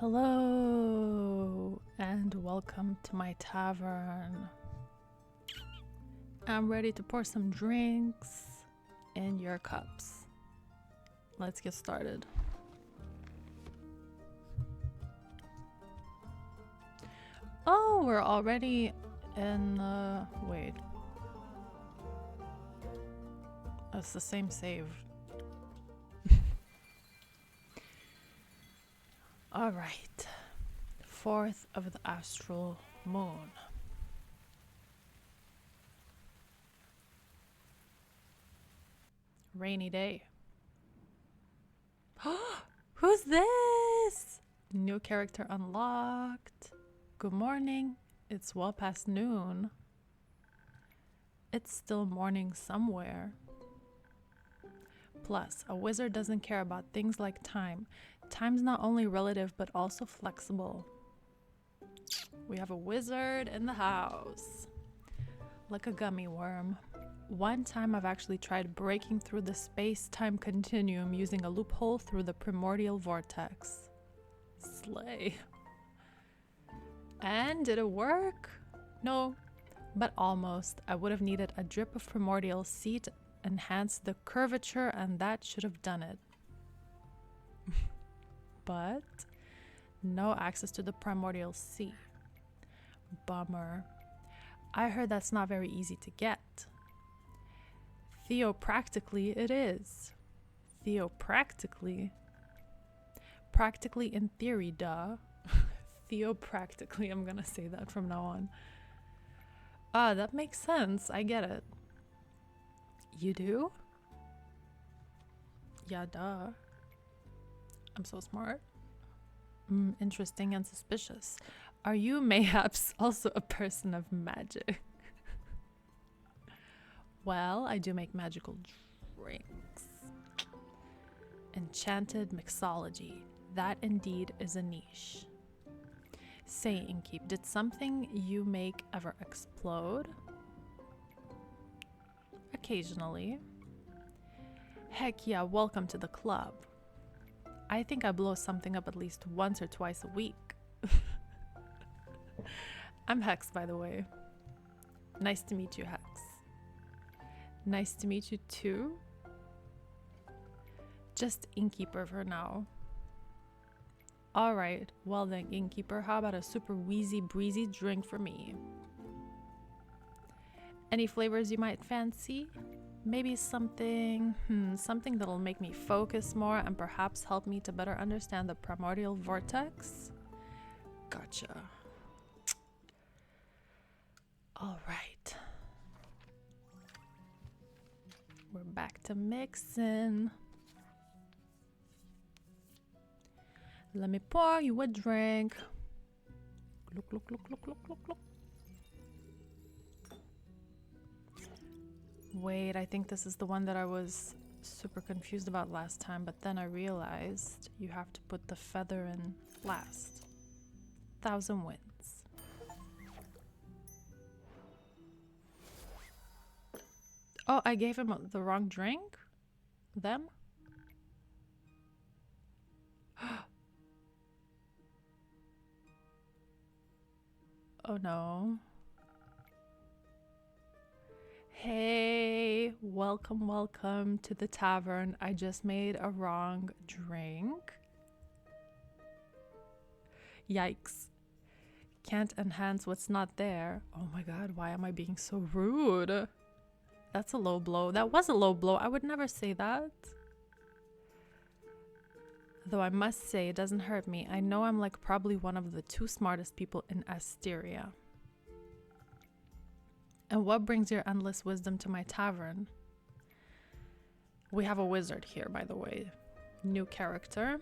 Hello and welcome to my tavern. I'm ready to pour some drinks in your cups. Let's get started. Oh, we're already in wait. It's the same save. All right. 4th of the astral moon. Rainy day. Who's this? New character unlocked. Good morning. It's well past noon. It's still morning somewhere. Plus, a wizard doesn't care about things like time. Time's not only relative, but also flexible. We have a wizard in the house. Like a gummy worm. One time I've actually tried breaking through the space-time continuum using a loophole through the primordial vortex. Slay. And did it work? No, but almost. I would have needed a drip of primordial sea to enhance the curvature, and that should have done it. But no access to the primordial sea. Bummer. I heard that's not very easy to get. Theopractically, it is. Theopractically? Practically in theory, duh. Theopractically, I'm gonna say that from now on. Ah, that makes sense. I get it. You do? Yeah, duh. I'm so smart. Interesting and suspicious. Are you mayhaps also a person of magic? Well, I do make magical drinks. Enchanted mixology. That indeed is a niche. Say, Innkeep, did something you make ever explode? Occasionally. Heck yeah, welcome to the club. I think I blow something up at least once or twice a week. I'm Hex, by the way. Nice to meet you, Hex. Nice to meet you too. Just Innkeeper for now. Alright, well then, Innkeeper, how about a super wheezy breezy drink for me? Any flavors you might fancy? Maybe something that'll make me focus more and perhaps help me to better understand the primordial vortex? Gotcha. All right. We're back to mixing. Let me pour you a drink. Look, look, look, look, look, look, look. Wait, I think this is the one that I was super confused about last time, but then I realized you have to put the feather in last. 1,000 wins. Oh, I gave him the wrong drink? Them? Oh no. Hey, welcome to the tavern. I just made a wrong drink. Yikes. Can't enhance what's not there. Oh my god, why am I being so rude? That's a low blow. That was a low blow. I would never say that. Though I must say, it doesn't hurt me. I know I'm like probably one of the 2 smartest people in Asteria. And what brings your endless wisdom to my tavern? We have a wizard here, by the way. New character.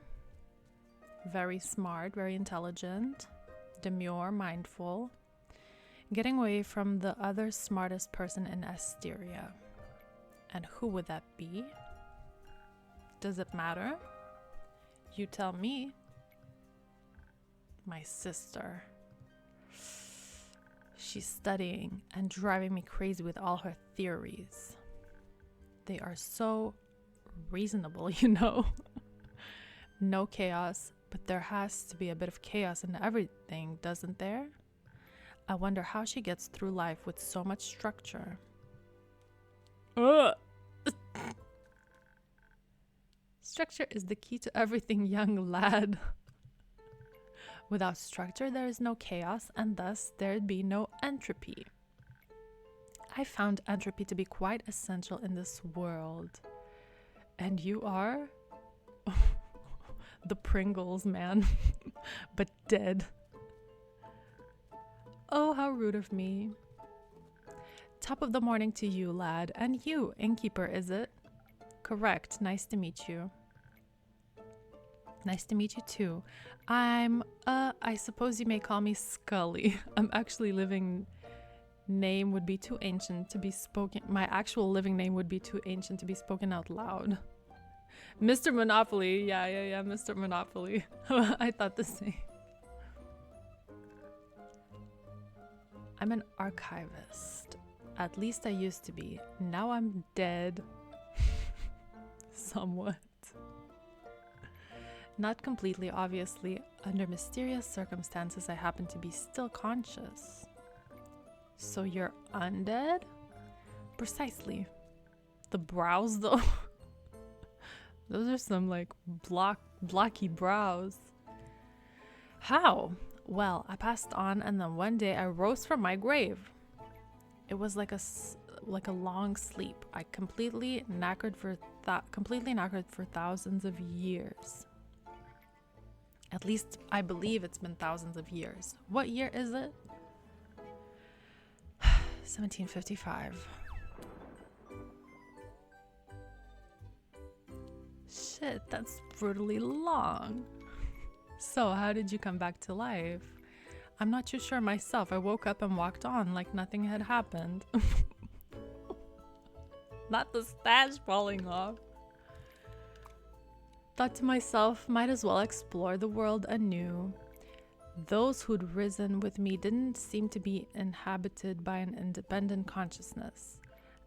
Very smart, very intelligent. Demure, mindful. Getting away from the other smartest person in Asteria. And who would that be? Does it matter? You tell me. My sister. She's studying and driving me crazy with all her theories. They are so reasonable, you know. No chaos, But there has to be a bit of chaos in everything, doesn't there? I wonder how she gets through life with so much structure. Ugh. Structure is the key to everything, young lad. Without structure, there is no chaos, and thus there'd be no entropy. I found entropy to be quite essential in this world. And you are? The Pringles, man. But dead. Oh, how rude of me. Top of the morning to you, lad. And you, innkeeper, is it? Correct. Nice to meet you. Nice to meet you too. I suppose you may call me Scully. I'm actually living name would be too ancient to be spoken. My actual living name would be too ancient to be spoken out loud. Mr. Monopoly. Yeah, Mr. Monopoly. I thought the same. I'm an archivist. At least I used to be. Now I'm dead. Somewhat. Not completely, obviously. Under mysterious circumstances, I happen to be still conscious. So you're undead? Precisely. The brows, though. Those are some, like, blocky brows. How? Well, I passed on, and then one day I rose from my grave. It was like a long sleep. I completely knackered for thousands of years. At least I believe it's been thousands of years. What year is it? 1755. Shit, that's brutally long. So, how did you come back to life? I'm not too sure myself. I woke up and walked on like nothing had happened. Not the stash falling off. Thought to myself, might as well explore the world anew. Those who'd risen with me didn't seem to be inhabited by an independent consciousness,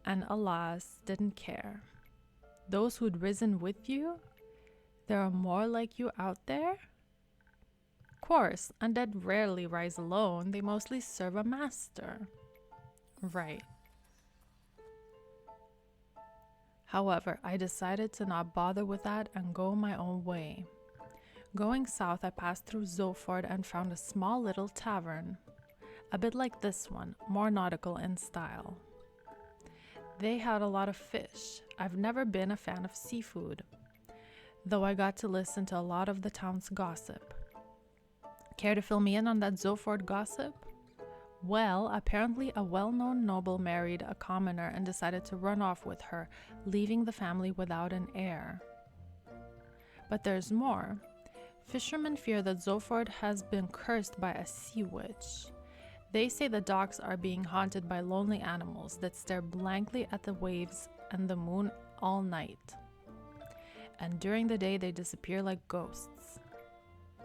and alas, didn't care. Those who'd risen with you? There are more like you out there? Of course, undead rarely rise alone. They mostly serve a master. Right. However, I decided to not bother with that and go my own way. Going south, I passed through Zoford and found a small little tavern. A bit like this one, more nautical in style. They had a lot of fish. I've never been a fan of seafood, though I got to listen to a lot of the town's gossip. Care to fill me in on that Zoford gossip? Well, apparently a well-known noble married a commoner and decided to run off with her, leaving the family without an heir. But there's more. Fishermen fear that Zoford has been cursed by a sea witch. They say the docks are being haunted by lonely animals that stare blankly at the waves and the moon all night. And during the day they disappear like ghosts.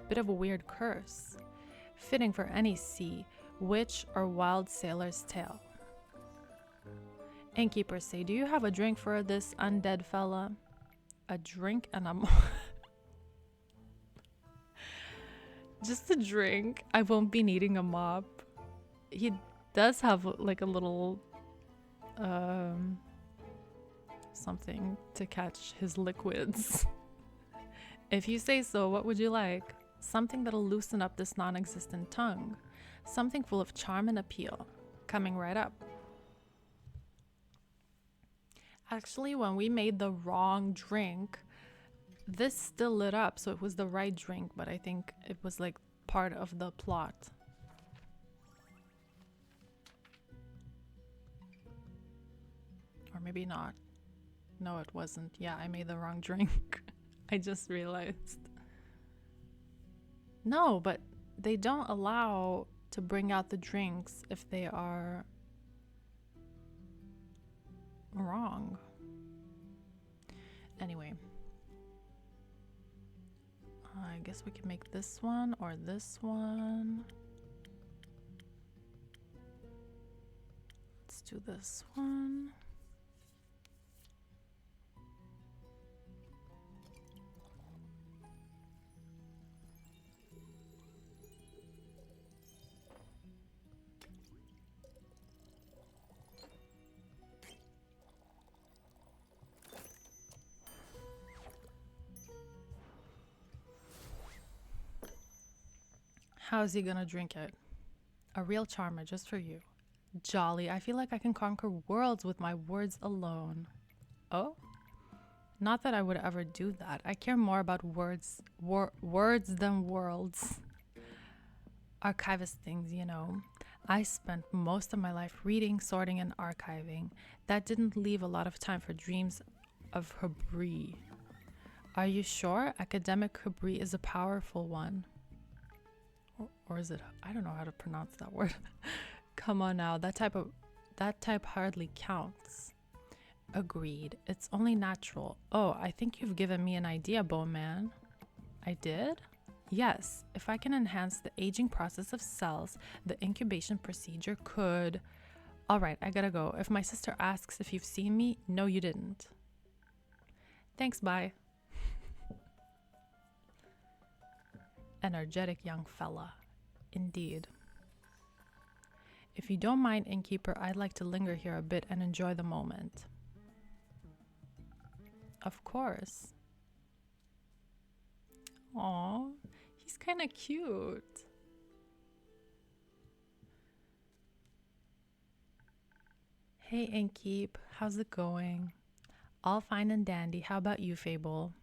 Bit of a weird curse, fitting for any sea, witch, or wild sailor's tale. Innkeepers say, do you have a drink for this undead fella? A drink and a just a drink. I won't be needing a mop. He does have like a little something to catch his liquids. If you say so, what would you like? Something that'll loosen up this non-existent tongue. Something full of charm and appeal. Coming right up. Actually, when we made the wrong drink, this still lit up, so it was the right drink, but I think it was like part of the plot. Or maybe not. No, it wasn't. Yeah, I made the wrong drink. I just realized. No, but they don't allow to bring out the drinks if they are wrong. Anyway. I guess we can make this one or this one. Let's do this one. How's he gonna drink it? A real charmer just for you. Jolly, I feel like I can conquer worlds with my words alone. Oh? Not that I would ever do that. I care more about words than worlds. Archivist things, you know. I spent most of my life reading, sorting, and archiving. That didn't leave a lot of time for dreams of Habri. Are you sure? Academic Habri is a powerful one. Or is it? I don't know how to pronounce that word. Come on now, that type hardly counts. Agreed. It's only natural. Oh, I think you've given me an idea, Bowman. I did? Yes. If I can enhance the aging process of cells, the incubation procedure could... All right, I gotta go. If my sister asks if you've seen me, no, you didn't. Thanks, bye. Energetic young fella. Indeed. If you don't mind, innkeeper, I'd like to linger here a bit and enjoy the moment. Of course. Aw, he's kind of cute. Hey, innkeep, how's it going? All fine and dandy. How about you, Fable?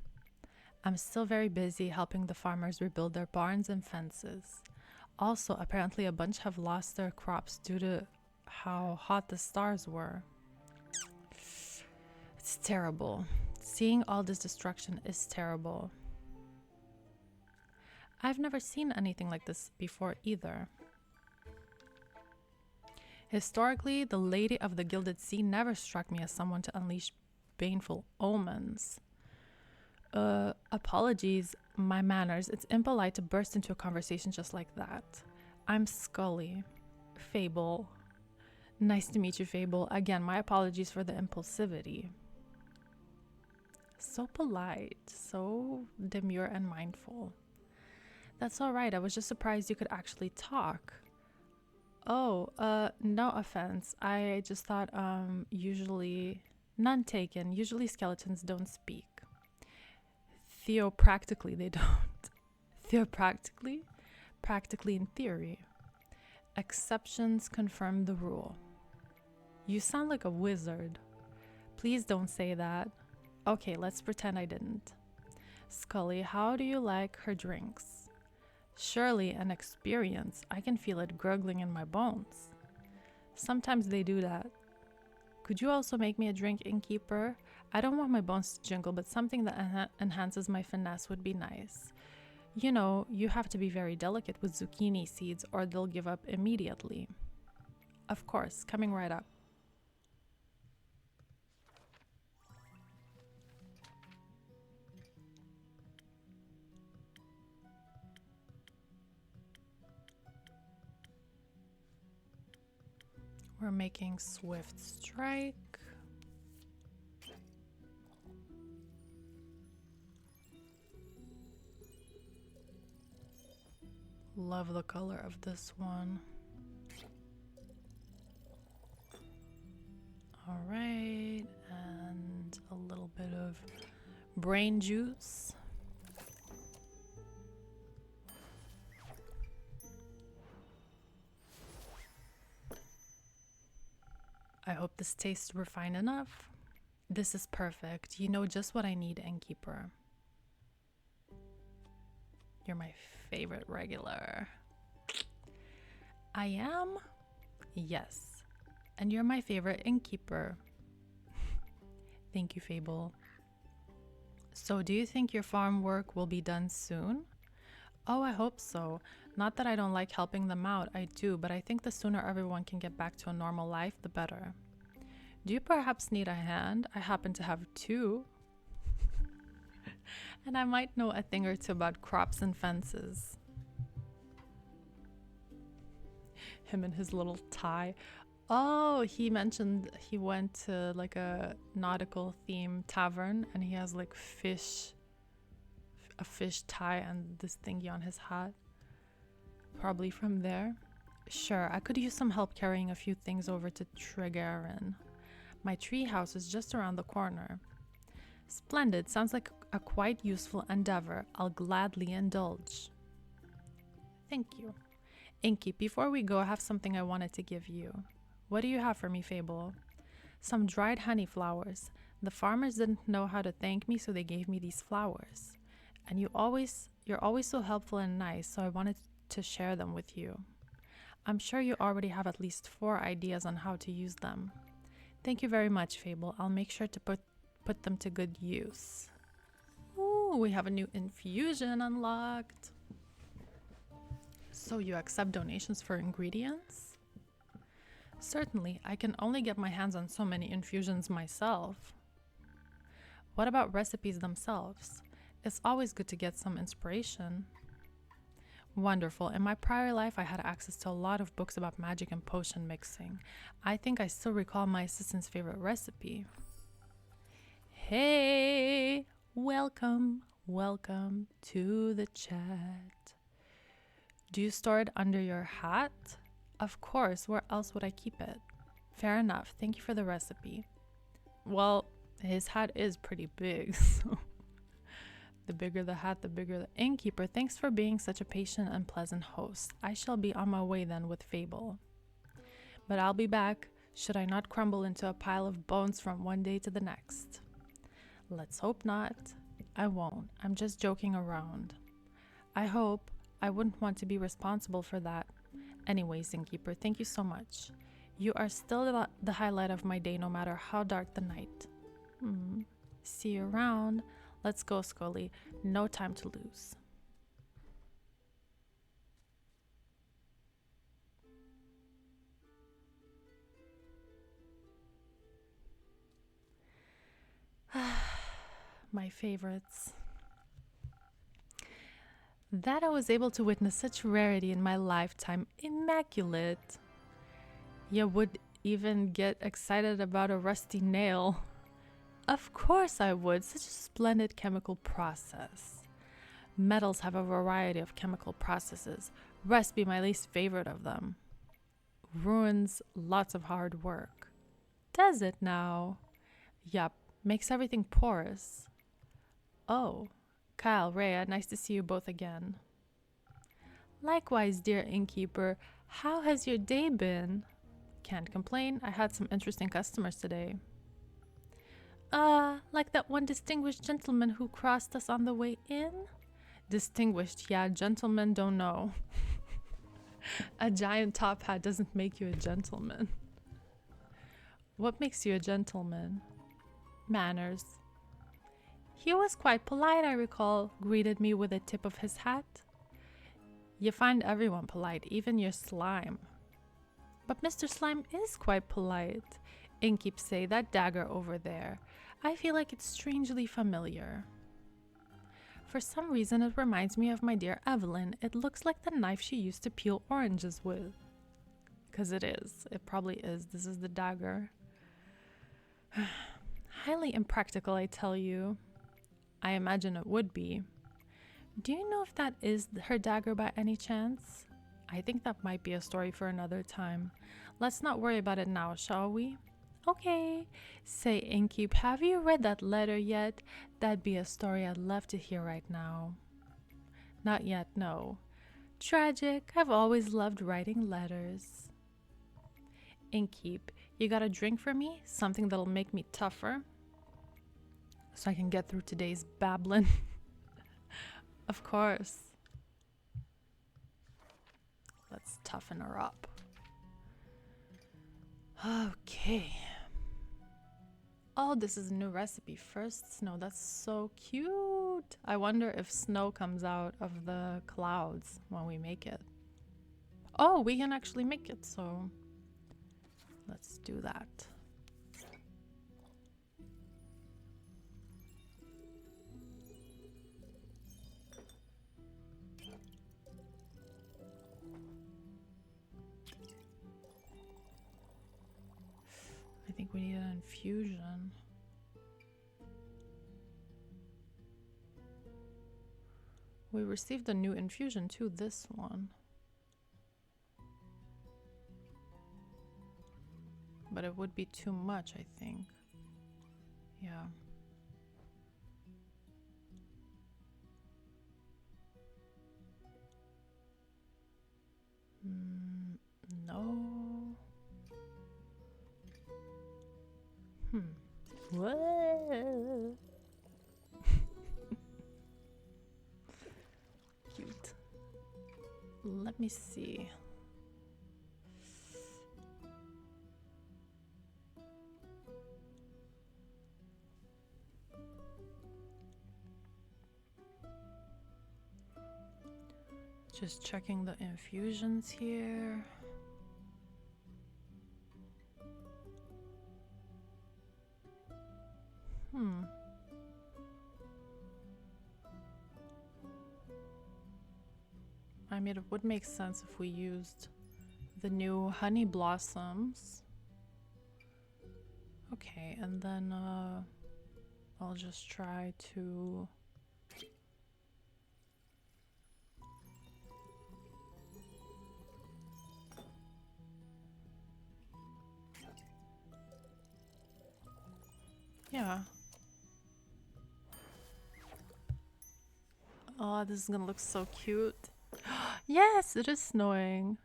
I'm still very busy helping the farmers rebuild their barns and fences. Also, apparently a bunch have lost their crops due to how hot the stars were. It's terrible. Seeing all this destruction is terrible. I've never seen anything like this before either. Historically, the Lady of the Gilded Sea never struck me as someone to unleash baneful omens. Apologies, my manners. It's impolite to burst into a conversation just like that. I'm Scully. Fable. Nice to meet you, Fable. Again, my apologies for the impulsivity. So polite, so demure and mindful. That's all right. I was just surprised you could actually talk. Oh, no offense. I just thought, usually, none taken. Usually skeletons don't speak. Theopractically, they don't. Theopractically? Practically in theory. Exceptions confirm the rule. You sound like a wizard. Please don't say that. Okay, let's pretend I didn't. Scully, how do you like her drinks? Surely an experience. I can feel it gurgling in my bones. Sometimes they do that. Could you also make me a drink, innkeeper? I don't want my bones to jingle, but something that enhances my finesse would be nice. You know, you have to be very delicate with zucchini seeds or they'll give up immediately. Of course, coming right up. We're making Swift Strike. Love the color of this one. All right, and a little bit of brain juice. I hope this tastes refined enough. This is perfect. You know just what I need, innkeeper. You're my favorite regular. I am? Yes. And you're my favorite innkeeper. Thank you, Fable. So do you think your farm work will be done soon? Oh, I hope so. Not that I don't like helping them out, I do, but I think the sooner everyone can get back to a normal life, the better. Do you perhaps need a hand? I happen to have two. And I might know a thing or two about crops and fences. Him and his little tie. Oh, he mentioned he went to like a nautical theme tavern and he has like a fish tie and this thingy on his hat. Probably from there. Sure, I could use some help carrying a few things over to Tregarin. My tree house is just around the corner. Splendid, sounds like a quite useful endeavor. I'll gladly indulge. Thank you. Inky, before we go, I have something I wanted to give you. What do you have for me, Fable? Some dried honey flowers. The farmers didn't know how to thank me, so they gave me these flowers. And you're always so helpful and nice, so I wanted to share them with you. I'm sure you already have at least 4 ideas on how to use them. Thank you very much, Fable. I'll make sure to put them to good use. Ooh, we have a new infusion unlocked. So you accept donations for ingredients? Certainly, I can only get my hands on so many infusions myself. What about recipes themselves? It's always good to get some inspiration. Wonderful. In my prior life, I had access to a lot of books about magic and potion mixing. I think I still recall my assistant's favorite recipe. Hey! Welcome to the chat. Do you store it under your hat? Of course, where else would I keep it? Fair enough. Thank you for the recipe. Well, his hat is pretty big, so the bigger the hat, the bigger the innkeeper. Thanks for being such a patient and pleasant host. I shall be on my way then with Fable. But I'll be back, should I not crumble into a pile of bones from one day to the next. Let's hope not. I won't. I'm just joking around. I hope. I wouldn't want to be responsible for that. Anyways, innkeeper, thank you so much. You are still the highlight of my day, no matter how dark the night. See you around. Let's go, Scully. No time to lose. My favorites. That I was able to witness such rarity in my lifetime. Immaculate. You would even get excited about a rusty nail. Of course I would. Such a splendid chemical process. Metals have a variety of chemical processes. Rust be my least favorite of them. Ruins lots of hard work. Does it now? Yup. Makes everything porous. Oh. Kyle, Rhea, nice to see you both again. Likewise, dear innkeeper. How has your day been? Can't complain. I had some interesting customers today. Like that one distinguished gentleman who crossed us on the way in? Distinguished, yeah, gentlemen don't know. A giant top hat doesn't make you a gentleman. What makes you a gentleman? Manners. He was quite polite, I recall, greeted me with a tip of his hat. You find everyone polite, even your slime. But Mr. Slime is quite polite. Innkeep say that dagger over there. I feel like it's strangely familiar. For some reason, it reminds me of my dear Evelyn. It looks like the knife she used to peel oranges with. 'Cause it is. It probably is. This is the dagger. Highly impractical, I tell you. I imagine it would be. Do you know if that is her dagger by any chance? I think that might be a story for another time. Let's not worry about it now, shall we? Okay. Say, Innkeep, have you read that letter yet? That'd be a story I'd love to hear right now. Not yet, no. Tragic. I've always loved writing letters. Innkeep, you got a drink for me? Something that'll make me tougher? So I can get through today's babbling. Of course. Let's toughen her up. Okay. Oh, this is a new recipe. First snow. That's so cute. I wonder if snow comes out of the clouds when we make it. Oh, we can actually make it, so let's do that. I think we need an infusion. We received a new infusion too, this one. But it would be too much, I think. Yeah. Whoa. Cute. Let me see. Just checking the infusions here. I mean, it would make sense if we used the new honey blossoms. Okay, and then I'll just try to... Yeah. Oh, this is gonna look so cute. Yes, it is snowing.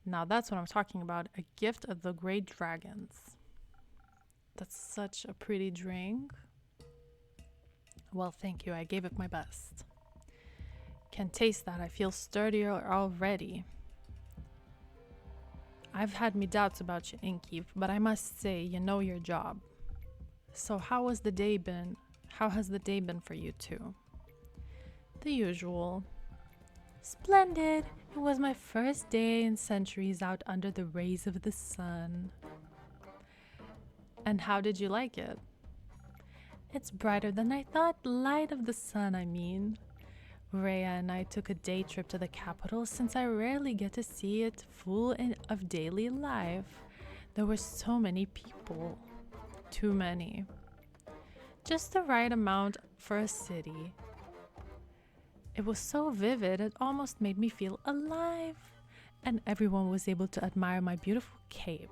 Now that's what I'm talking about. A gift of the great dragons. That's such a pretty drink. Well, thank you. I gave it my best. Can taste that. I feel sturdier already. I've had me doubts about you, Innkeep, but I must say you know your job. So how has the day been? How has the day been for you two? The usual. Splendid. It was my first day in centuries out under the rays of the sun. And how did you like it? It's brighter than I thought. Light of the sun, I mean. Rhea and I took a day trip to the capital since I rarely get to see it full of daily life. There were so many people. Too many. Just the right amount for a city. It was so vivid, it almost made me feel alive. And everyone was able to admire my beautiful cape.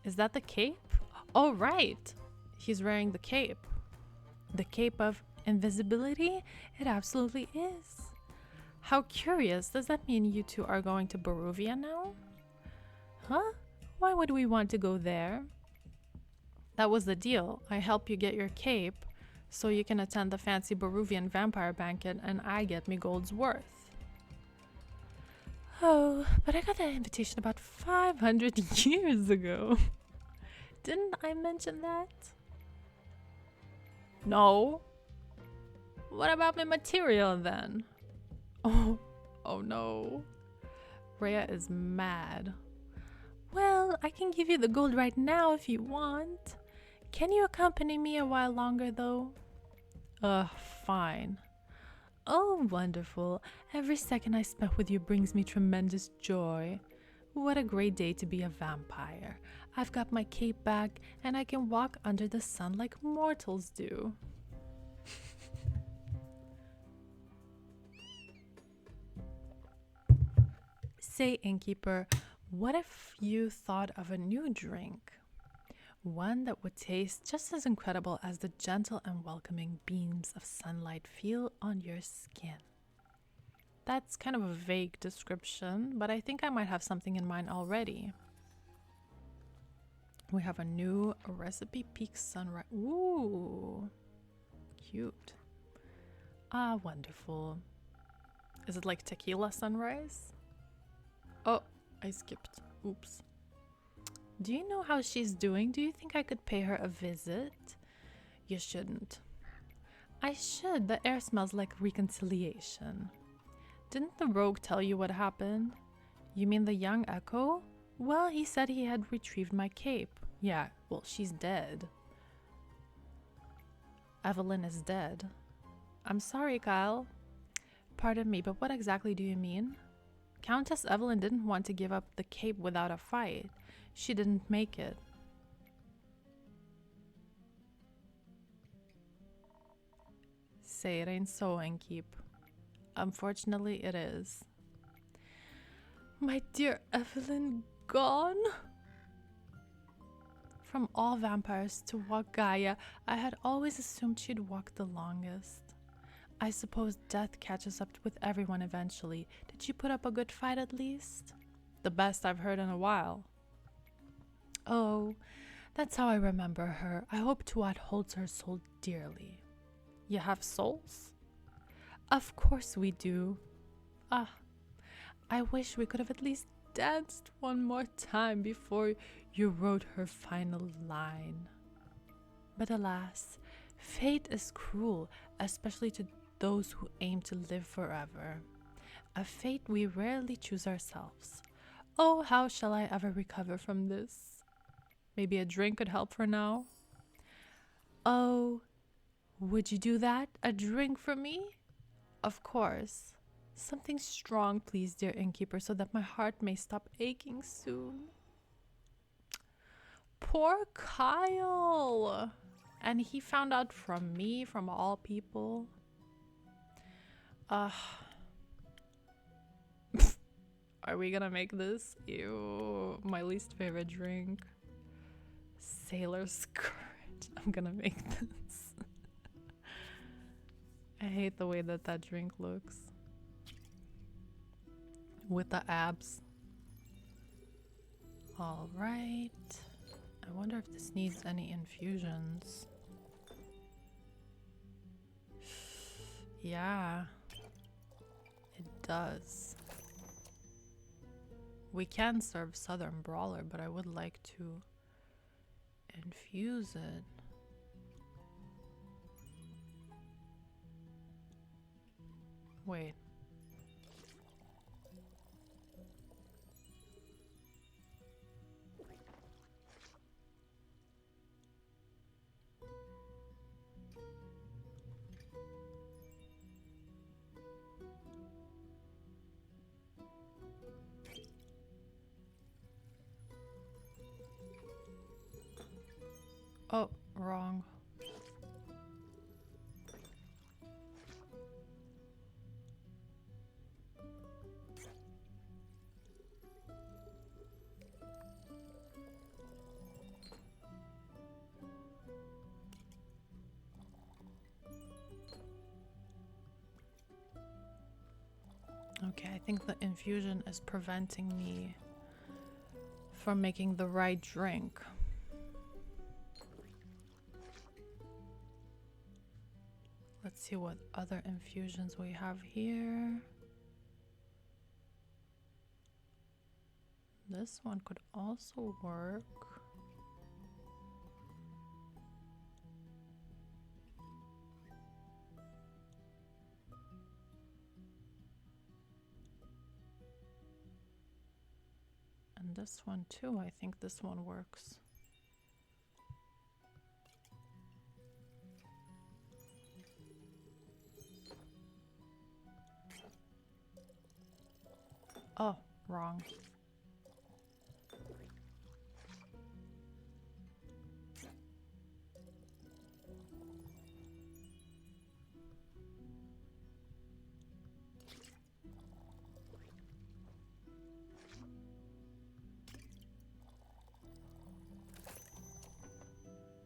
Is that the cape? Oh, right. He's wearing the cape. The cape of invisibility? It absolutely is. How curious. Does that mean you two are going to Barovia now? Huh? Why would we want to go there? That was the deal. I help you get your cape so you can attend the fancy Barovian vampire banquet and I get me gold's worth. Oh, but I got that invitation about 500 years ago. Didn't I mention that? No. What about my material then? Oh no. Rhea is mad. Well, I can give you the gold right now if you want. Can you accompany me a while longer though? Fine. Oh, wonderful. Every second I spent with you brings me tremendous joy. What a great day to be a vampire. I've got my cape back and I can walk under the sun like mortals do. Say, innkeeper, what if you thought of a new drink? One that would taste just as incredible as the gentle and welcoming beams of sunlight feel on your skin. That's kind of a vague description, but I think I might have something in mind already. We have a new recipe peak sunrise. Ooh, cute. Ah, wonderful. Is it like tequila sunrise? Oh, I skipped. Oops. Do you know how she's doing? Do you think I could pay her a visit? You shouldn't. I should. The air smells like reconciliation. Didn't the rogue tell you what happened? You mean the young Echo? Well, he said he had retrieved my cape. Yeah, well, she's dead. Evelyn is dead. I'm sorry, Kyle. Pardon me, but what exactly do you mean? Countess Evelyn didn't want to give up the cape without a fight. She didn't make it. Say it ain't so, Innkeep. Unfortunately, it is. My dear Evelyn gone? From all vampires to walk Gaia, I had always assumed she'd walk the longest. I suppose death catches up with everyone eventually. Did she put up a good fight at least? The best I've heard in a while. Oh, That's how I remember her. I hope Tuat holds her soul dearly. You have souls? Of course we do. Ah, I wish we could have at least danced one more time before you wrote her final line. But alas, fate is cruel, especially to those who aim to live forever. A fate we rarely choose ourselves. Oh, how shall I ever recover from this? Maybe a drink could help for now? Oh, would you do that? A drink for me? Of course. Something strong, please, dear innkeeper, so that my heart may stop aching soon. Poor Kyle! And he found out from me, from all people. Are we gonna make this? Ew, my least favorite drink. Sailor's Courage. I'm gonna make this. I hate the way that that drink looks. With the abs. Alright. I wonder if this needs any infusions. Yeah. It does. We can serve Southern Brawler, but I would like to infuse it. Wait. Oh, wrong. Okay, I think the infusion is preventing me from making the right drink. Let's see what other infusions we have here. This one could also work. And this one too, I think this one works. Oh, wrong.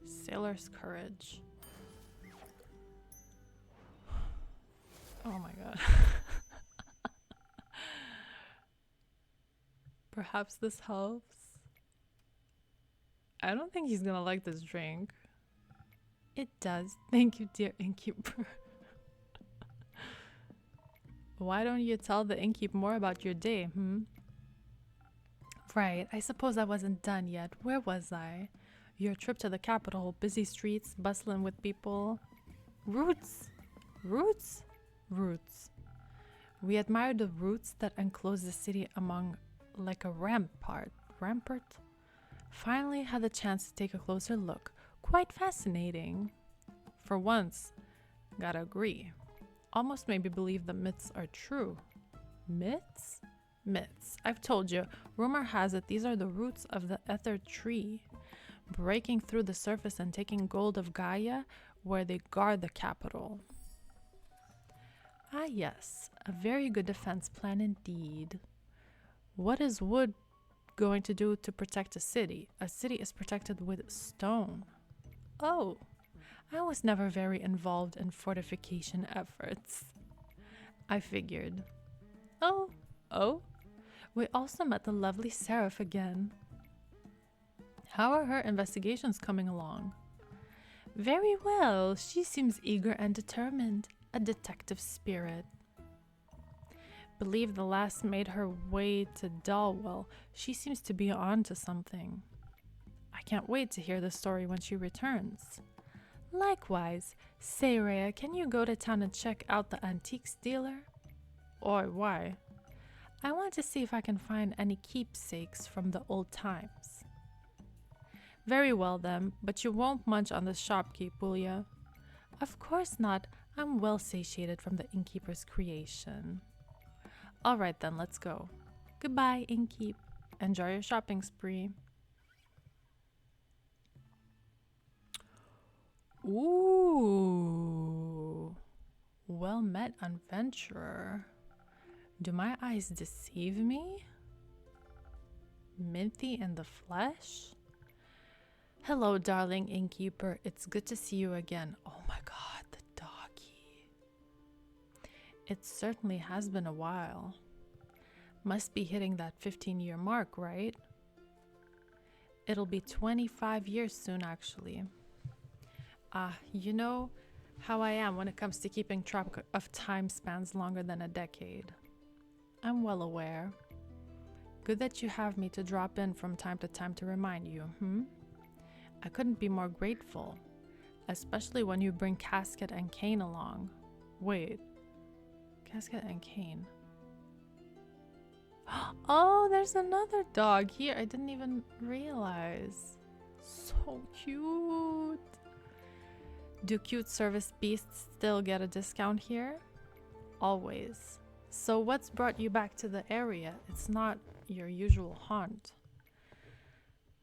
Sailor's Courage. Oh my god. Perhaps this helps. I don't think he's gonna like this drink. It does. Thank you, dear innkeeper. Why don't you tell the innkeep more about your day, hmm? Right, I suppose I wasn't done yet. Where was I? Your trip to the capital, busy streets, bustling with people. Roots! Roots? Roots. We admired the roots that enclose the city among like a rampart. Rampart? Finally had the chance to take a closer look. Quite fascinating. For once, gotta agree. Almost made me believe the myths are true. Myths? Myths. I've told you, rumor has it these are the roots of the ether tree, breaking through the surface and taking gold of Gaia where they guard the capital. Ah yes, a very good defense plan indeed. What is wood going to do to protect a city? A city is protected with stone. Oh, I was never very involved in fortification efforts. I figured. Oh, we also met the lovely Seraph again. How are her investigations coming along? Very well. She seems eager and determined. A detective spirit. Believe the last made her way to Dalwell. She seems to be on to something. I can't wait to hear the story when she returns. Likewise. Say, Rhea, can you go to town and check out the antiques dealer? Or why? I want to see if I can find any keepsakes from the old times. Very well then, but you won't munch on the shopkeep, will ya? Of course not. I'm well satiated from the innkeeper's creation. All right then, let's go. Goodbye, innkeep. Enjoy your shopping spree. Ooh. Well met, adventurer. Do my eyes deceive me? Minthy in the flesh? Hello, darling innkeeper. It's good to see you again. Oh my god, the doggy. It certainly has been a while. Must be hitting that 15-year mark, right? It'll be 25 years soon, actually. You know how I am when it comes to keeping track of time spans longer than a decade. I'm well aware. Good that you have me to drop in from time to time to remind you, I couldn't be more grateful, especially when you bring Casket and Cane along. Wait, Casket and Cane. Oh, there's another dog here. I didn't even realize. So cute. Do cute service beasts still get a discount here? Always. So what's brought you back to the area? It's not your usual haunt.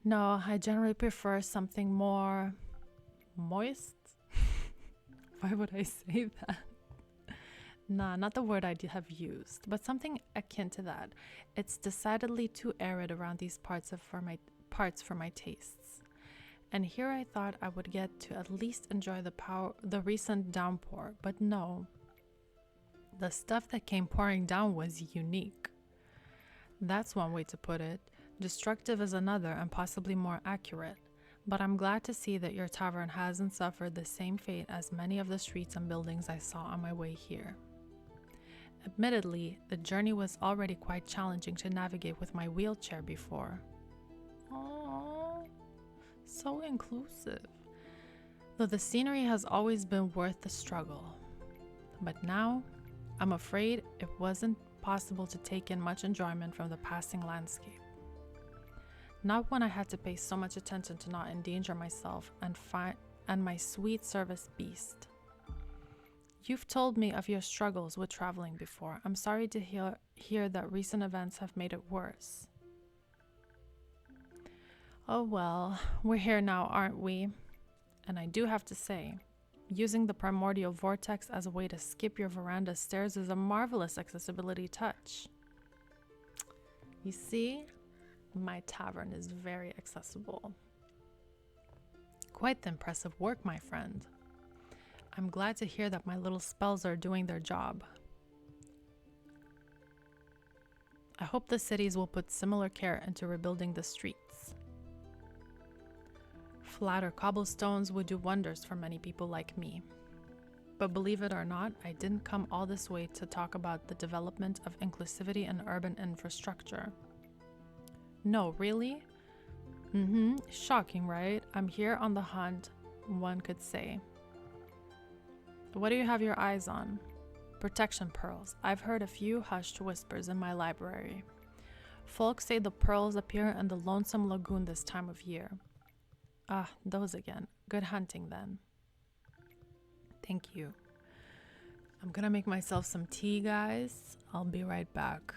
No, I generally prefer something more moist. Why would I say that? Nah, not the word I have used, but something akin to that. It's decidedly too arid around these parts for my tastes. And here I thought I would get to at least enjoy the recent downpour, but no. The stuff that came pouring down was unique. That's one way to put it. Destructive is another and possibly more accurate. But I'm glad to see that your tavern hasn't suffered the same fate as many of the streets and buildings I saw on my way here. Admittedly, the journey was already quite challenging to navigate with my wheelchair before. Aww, so inclusive. Though the scenery has always been worth the struggle. But now, I'm afraid it wasn't possible to take in much enjoyment from the passing landscape. Not when I had to pay so much attention to not endanger myself and my sweet service beast. You've told me of your struggles with traveling before. I'm sorry to hear that recent events have made it worse. Oh well, we're here now, aren't we? And I do have to say, using the primordial vortex as a way to skip your veranda stairs is a marvelous accessibility touch. You see, my tavern is very accessible. Quite the impressive work, my friend. I'm glad to hear that my little spells are doing their job. I hope the cities will put similar care into rebuilding the streets. Flatter cobblestones would do wonders for many people like me. But believe it or not, I didn't come all this way to talk about the development of inclusivity and urban infrastructure. No, really? Shocking, right? I'm here on the hunt, one could say. What do you have your eyes on? Protection pearls. I've heard a few hushed whispers in my library. Folks say the pearls appear in the lonesome lagoon this time of year. Ah, those again. Good hunting then. Thank you. I'm gonna make myself some tea, guys. I'll be right back.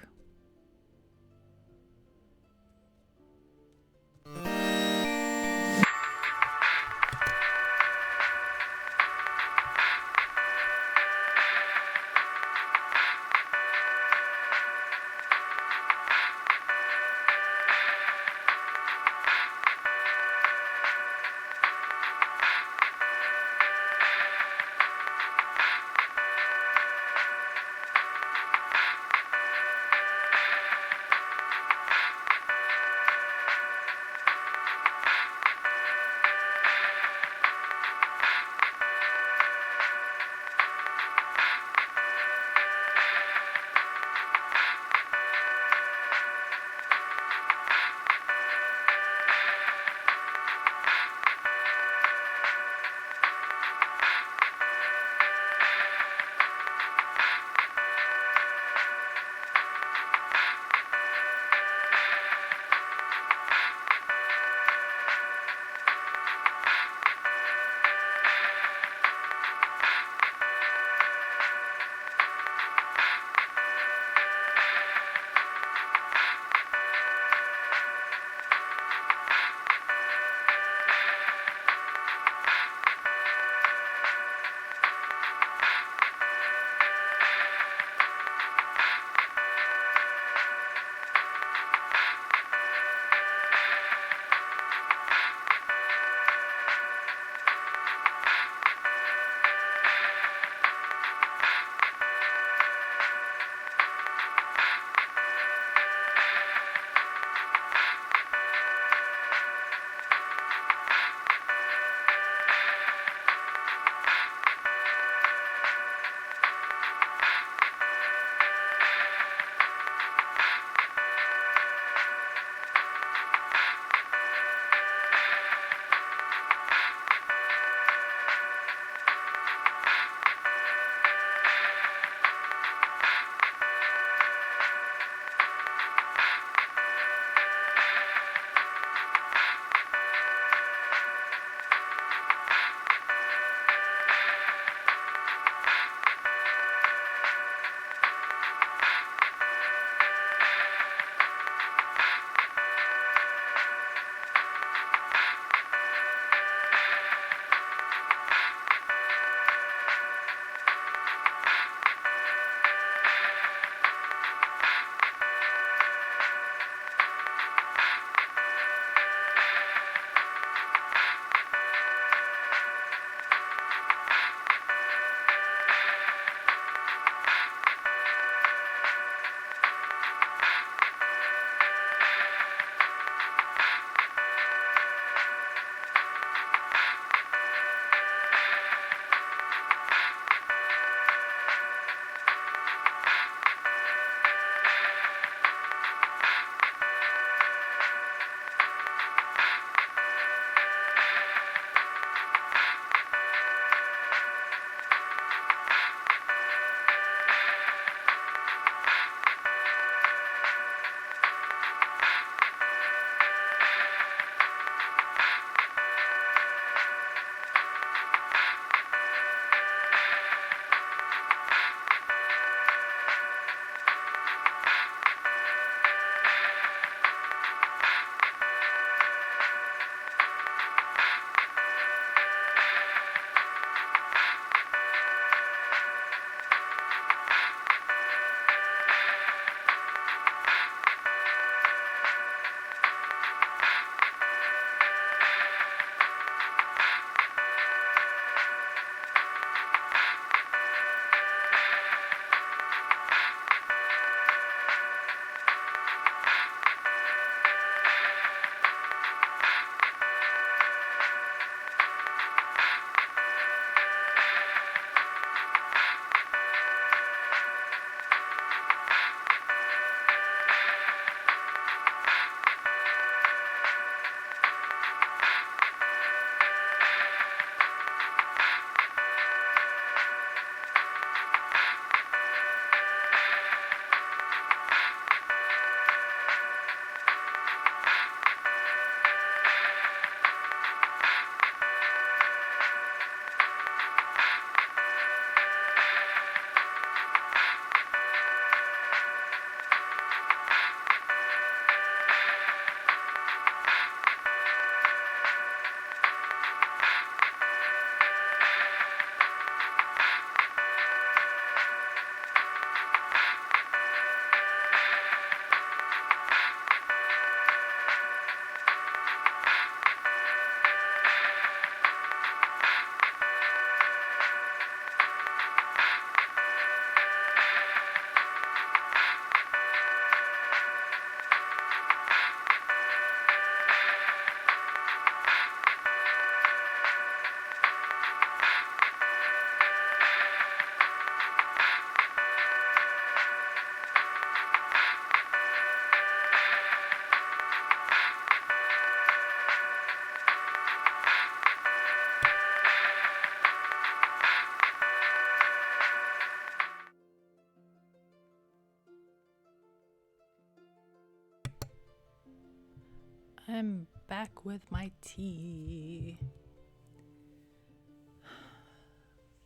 I'm back with my tea.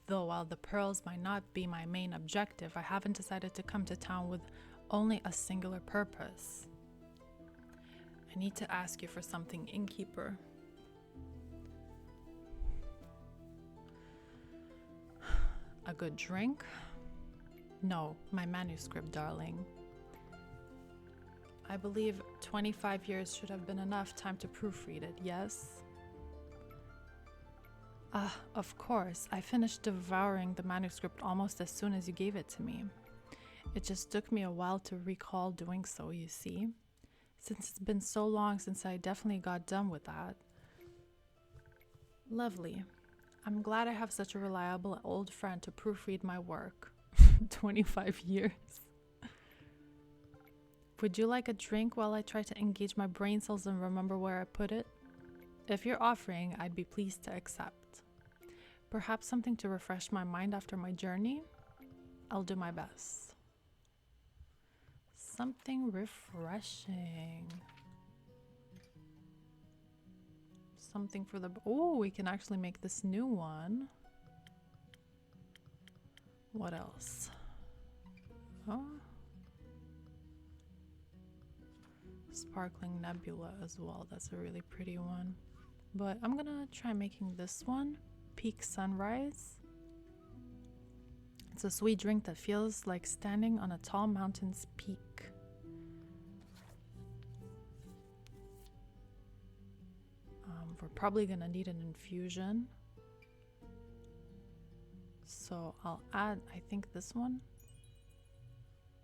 Though while the pearls might not be my main objective, I haven't decided to come to town with only a singular purpose. I need to ask you for something, innkeeper. A good drink? No, my manuscript, darling. I believe 25 years should have been enough time to proofread it, yes? Of course. I finished devouring the manuscript almost as soon as you gave it to me. It just took me a while to recall doing so, you see. Since it's been so long since I definitely got done with that. Lovely. I'm glad I have such a reliable old friend to proofread my work. 25 years. Would you like a drink while I try to engage my brain cells and remember where I put it? If you're offering, I'd be pleased to accept. Perhaps something to refresh my mind after my journey? I'll do my best. Something refreshing. Something for the... Oh, we can actually make this new one. What else? Oh. Sparkling nebula as well. That's a really pretty one. But I'm gonna try making this one. Peak sunrise. It's a sweet drink that feels like standing on a tall mountain's peak. We're probably gonna need an infusion. So I'll add, I think this one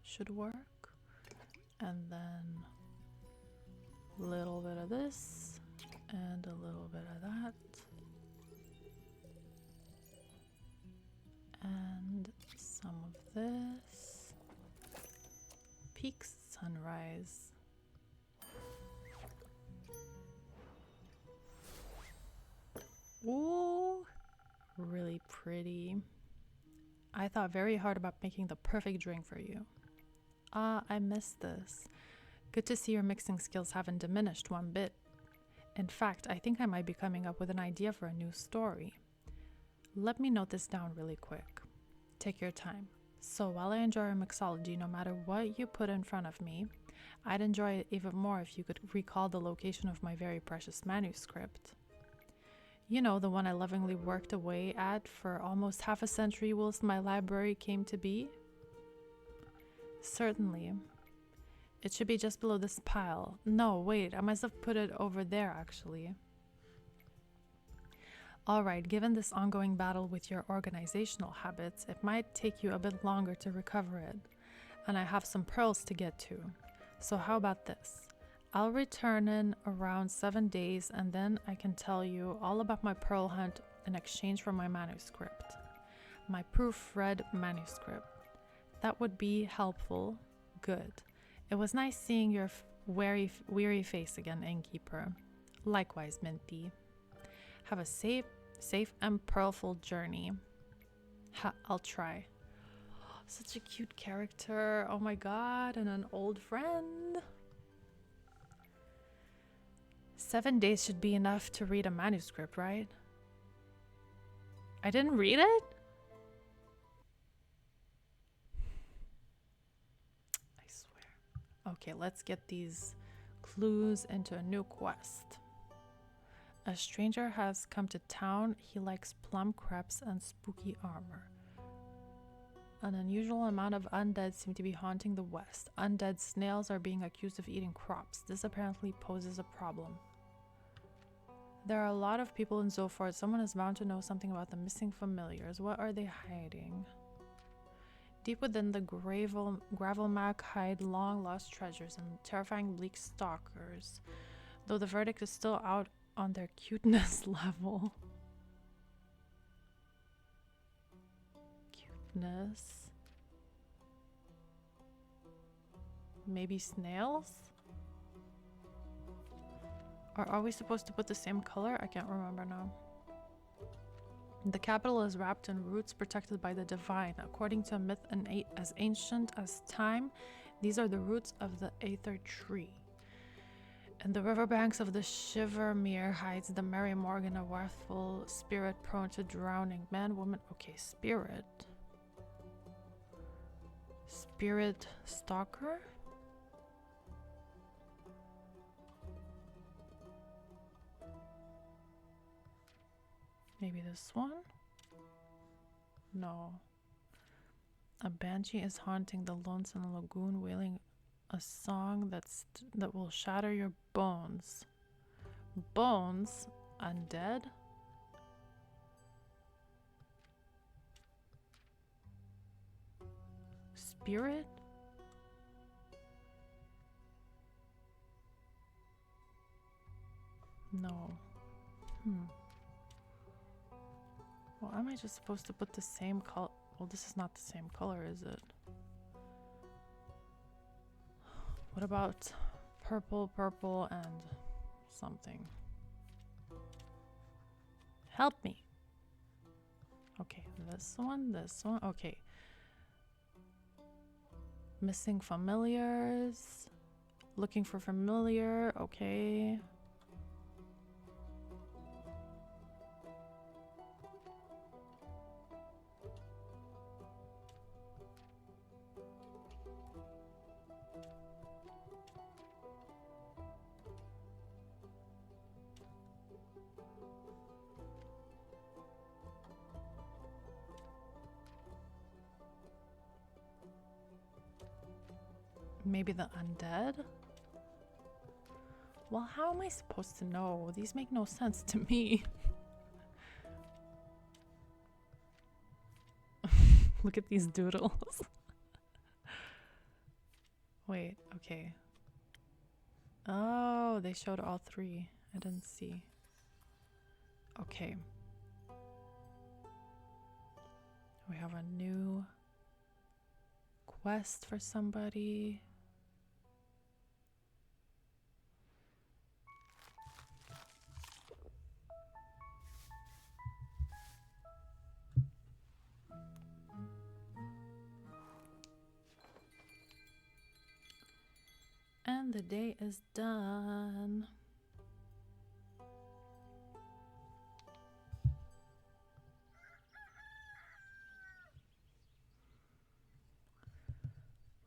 should work. And then a little bit of this and a little bit of that. And some of this. Peak sunrise. Ooh, really pretty. I thought very hard about making the perfect drink for you. I missed this. Good to see your mixing skills haven't diminished one bit. In fact, I think I might be coming up with an idea for a new story. Let me note this down really quick. Take your time. So while I enjoy our mixology, no matter what you put in front of me, I'd enjoy it even more if you could recall the location of my very precious manuscript. You know, the one I lovingly worked away at for almost half a century whilst my library came to be? Certainly. It should be just below this pile. No, wait, I must have put it over there, actually. Alright, given this ongoing battle with your organizational habits, it might take you a bit longer to recover it. And I have some pearls to get to. So how about this? I'll return in around 7 days and then I can tell you all about my pearl hunt in exchange for my manuscript. My proofread manuscript. That would be helpful. Good. It was nice seeing your weary face again, innkeeper. Likewise, Minty. Have a safe and pearlful journey. I'll try. Such a cute character. Oh my god, and an old friend. 7 days should be enough to read a manuscript, right? I didn't read it? I swear. Okay, let's get these clues into a new quest. A stranger has come to town. He likes plum crepes and spooky armor. An unusual amount of undead seem to be haunting the west. Undead snails are being accused of eating crops. This apparently poses a problem. There are a lot of people in Zofort. Someone is bound to know something about the missing familiars. What are they hiding? Deep within the Gravelmac hide long-lost treasures and terrifying bleak stalkers, though the verdict is still out on their cuteness level. Cuteness. Maybe snails? Or are we supposed to put the same color? I can't remember now. The capital is wrapped in roots protected by the divine. According to a myth as ancient as time, these are the roots of the Aether tree. In the riverbanks of the Shivermere hides the Mary Morgan, a wrathful spirit prone to drowning. Man, woman. Okay, spirit. Spirit stalker? Maybe this one? No. A banshee is haunting the lonesome lagoon, wailing a song that will shatter your bones. Bones? Undead? Spirit? No. Well, am I just supposed to put the same color? Well, this is not the same color, is it? What about purple, and something? Help me. Okay, this one. Okay. Missing familiars. Looking for familiar. Okay. Maybe the undead? Well, how am I supposed to know? These make no sense to me. Look at these doodles. Wait, okay. Oh, they showed all three. I didn't see. Okay. We have a new quest for somebody. And the day is done.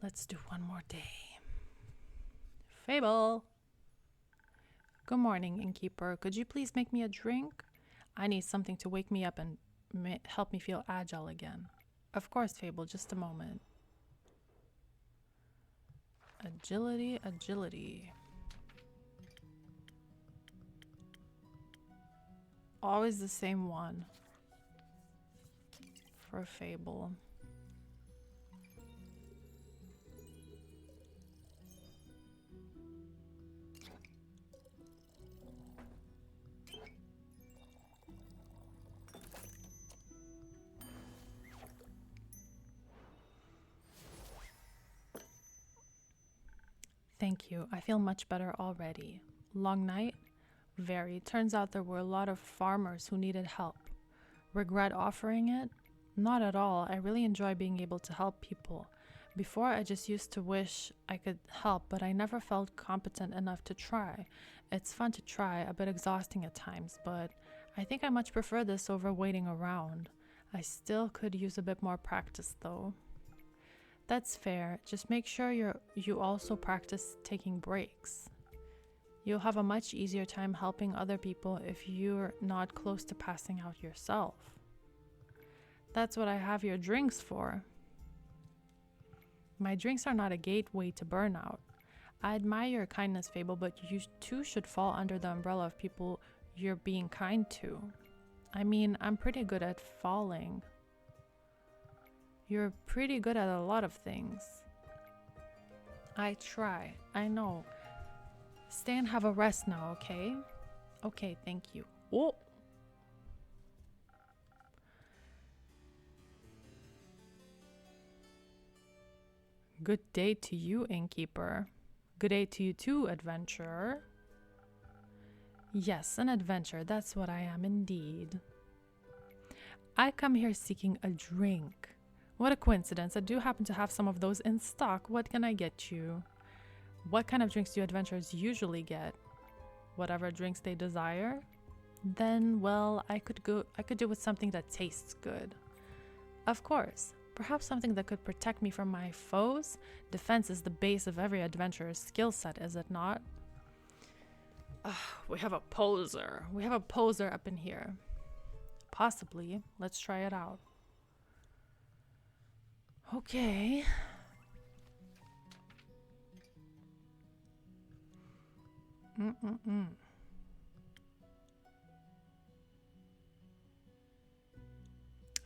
Let's do one more day. Fable. Good morning, innkeeper. Could you please make me a drink? I need something to wake me up and help me feel agile again. Of course, Fable. Just a moment. Agility, agility. Always the same one for Fable. Thank you. I feel much better already. Long night? Very. Turns out there were a lot of farmers who needed help. Regret offering it? Not at all. I really enjoy being able to help people. Before, I just used to wish I could help, but I never felt competent enough to try. It's fun to try, a bit exhausting at times, but I think I much prefer this over waiting around. I still could use a bit more practice, though. That's fair. Just make sure you also practice taking breaks. You'll have a much easier time helping other people if you're not close to passing out yourself. That's what I have your drinks for. My drinks are not a gateway to burnout. I admire your kindness, Fable, but you too should fall under the umbrella of people you're being kind to. I mean, I'm pretty good at falling. You're pretty good at a lot of things. I try. I know. Stay and have a rest now, okay? Okay, thank you. Oh! Good day to you, innkeeper. Good day to you too, adventurer. Yes, an adventurer. That's what I am indeed. I come here seeking a drink. What a coincidence. I do happen to have some of those in stock. What can I get you? What kind of drinks do adventurers usually get? Whatever drinks they desire? Then, well, I could do with something that tastes good. Of course, perhaps something that could protect me from my foes. Defense is the base of every adventurer's skill set, is it not? We have a poser. We have a poser up in here. Possibly. Let's try it out. Okay.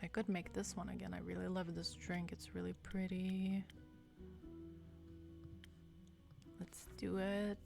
I could make this one again. I really love this drink. It's really pretty. Let's do it.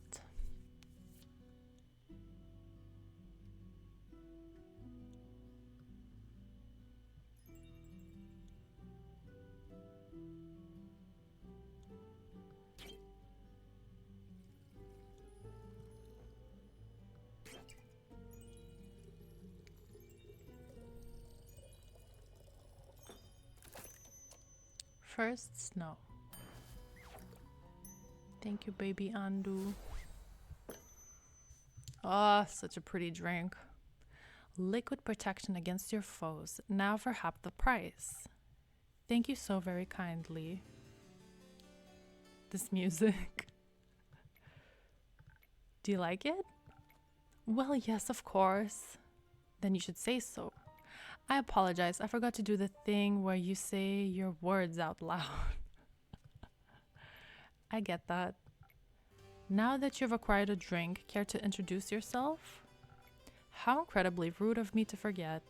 First, snow. Thank you, baby Andu. Ah, such a pretty drink. Liquid protection against your foes. Now for half the price. Thank you so very kindly. This music. Do you like it? Well, yes, of course. Then you should say so. I apologize. I forgot to do the thing where you say your words out loud. I get that. Now that you've acquired a drink, care to introduce yourself? How incredibly rude of me to forget.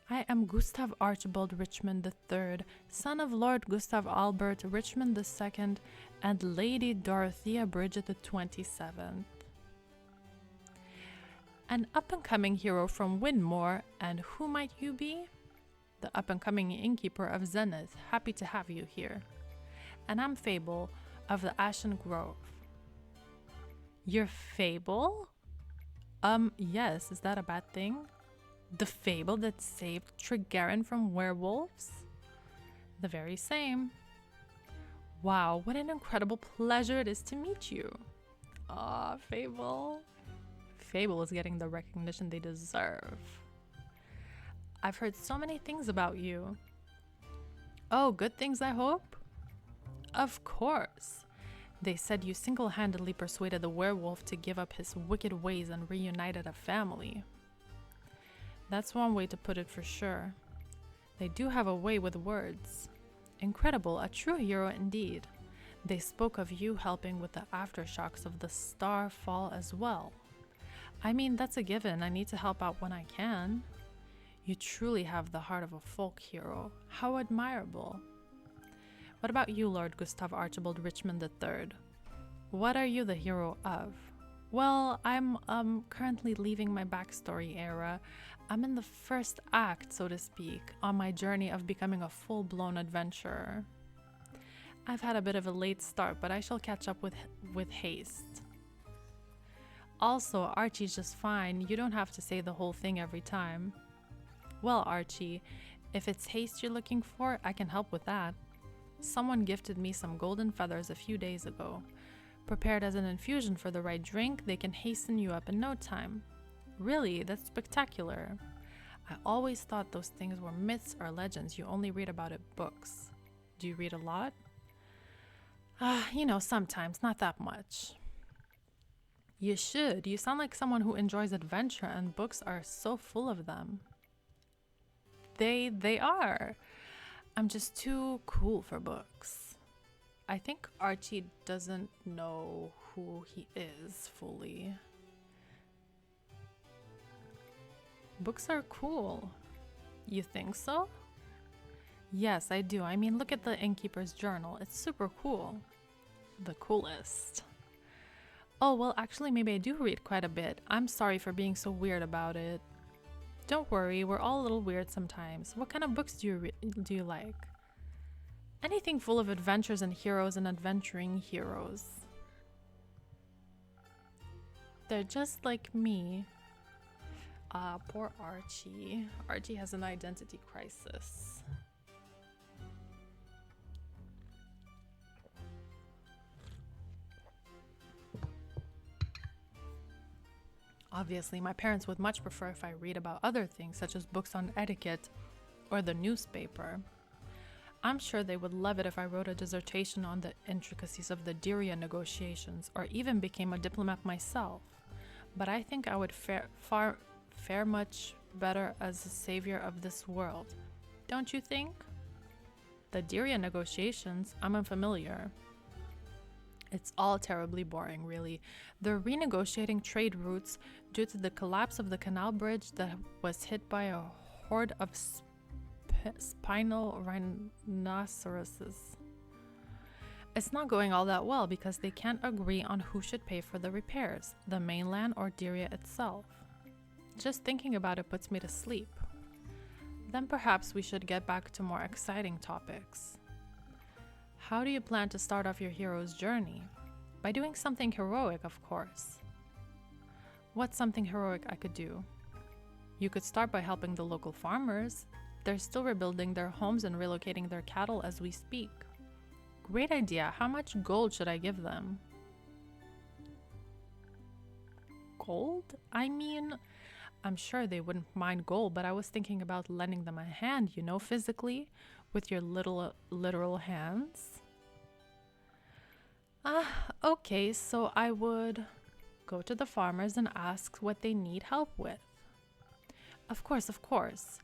I am Gustav Archibald Richmond III, son of Lord Gustav Albert Richmond II and Lady Dorothea Bridget the 27th. An up-and-coming hero from Windmore, and who might you be? The up-and-coming innkeeper of Zenith, happy to have you here. And I'm Fable of the Ashen Grove. You're Fable? Yes, is that a bad thing? The Fable that saved Trigarin from werewolves? The very same. Wow, what an incredible pleasure it is to meet you. Aw, Fable. Fable is getting the recognition they deserve. I've heard so many things about you. Oh, good things, I hope? Of course. They said you single-handedly persuaded the werewolf to give up his wicked ways and reunited a family. That's one way to put it for sure. They do have a way with words. Incredible, a true hero indeed. They spoke of you helping with the aftershocks of the star fall as well. I mean, that's a given. I need to help out when I can. You truly have the heart of a folk hero. How admirable. What about you, Lord Gustav Archibald Richmond III? What are you the hero of? Well, I'm currently leaving my backstory era. I'm in the first act, so to speak, on my journey of becoming a full-blown adventurer. I've had a bit of a late start, but I shall catch up with haste. Also, Archie's just fine. You don't have to say the whole thing every time. Well, Archie, if it's haste you're looking for, I can help with that. Someone gifted me some golden feathers a few days ago. Prepared as an infusion for the right drink, they can hasten you up in no time. Really, that's spectacular. I always thought those things were myths or legends you only read about in books. Do you read a lot? Sometimes, not that much. You should. You sound like someone who enjoys adventure, and books are so full of them. They are. I'm just too cool for books. I think Archie doesn't know who he is fully. Books are cool. You think so? Yes, I do. I mean, look at the innkeeper's journal. It's super cool. The coolest. Oh, well, actually, maybe I do read quite a bit. I'm sorry for being so weird about it. Don't worry, we're all a little weird sometimes. What kind of books do you like? Anything full of adventures and heroes and adventuring heroes. They're just like me. Poor Archie. Archie has an identity crisis. Obviously, my parents would much prefer if I read about other things, such as books on etiquette or the newspaper. I'm sure they would love it if I wrote a dissertation on the intricacies of the Diriyah negotiations, or even became a diplomat myself. But I think I would fare much better as a savior of this world. Don't you think? The Diriyah negotiations, I'm unfamiliar. It's all terribly boring, really. They're renegotiating trade routes due to the collapse of the canal bridge that was hit by a horde of spinal rhinoceroses. It's not going all that well because they can't agree on who should pay for the repairs, the mainland or Diriyah itself. Just thinking about it puts me to sleep. Then perhaps we should get back to more exciting topics. How do you plan to start off your hero's journey? By doing something heroic, of course. What's something heroic I could do? You could start by helping the local farmers. They're still rebuilding their homes and relocating their cattle as we speak. Great idea. How much gold should I give them? Gold? I mean, I'm sure they wouldn't mind gold, but I was thinking about lending them a hand, physically, with your little literal hands. Okay, so I would go to the farmers and ask what they need help with. Of course.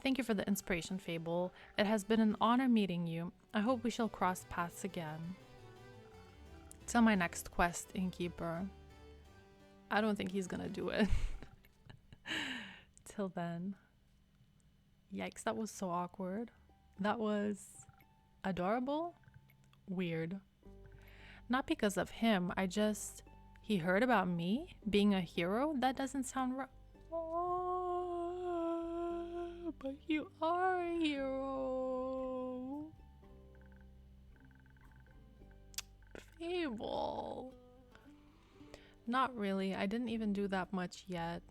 Thank you for the inspiration, Fable. It has been an honor meeting you. I hope we shall cross paths again. Till my next quest, Innkeeper. I don't think he's gonna do it. Till then. Yikes, that was so awkward. That was adorable? Weird. Not because of him, he heard about me being a hero? That doesn't sound right. Oh, but you are a hero. Fable. Not really. I didn't even do that much yet.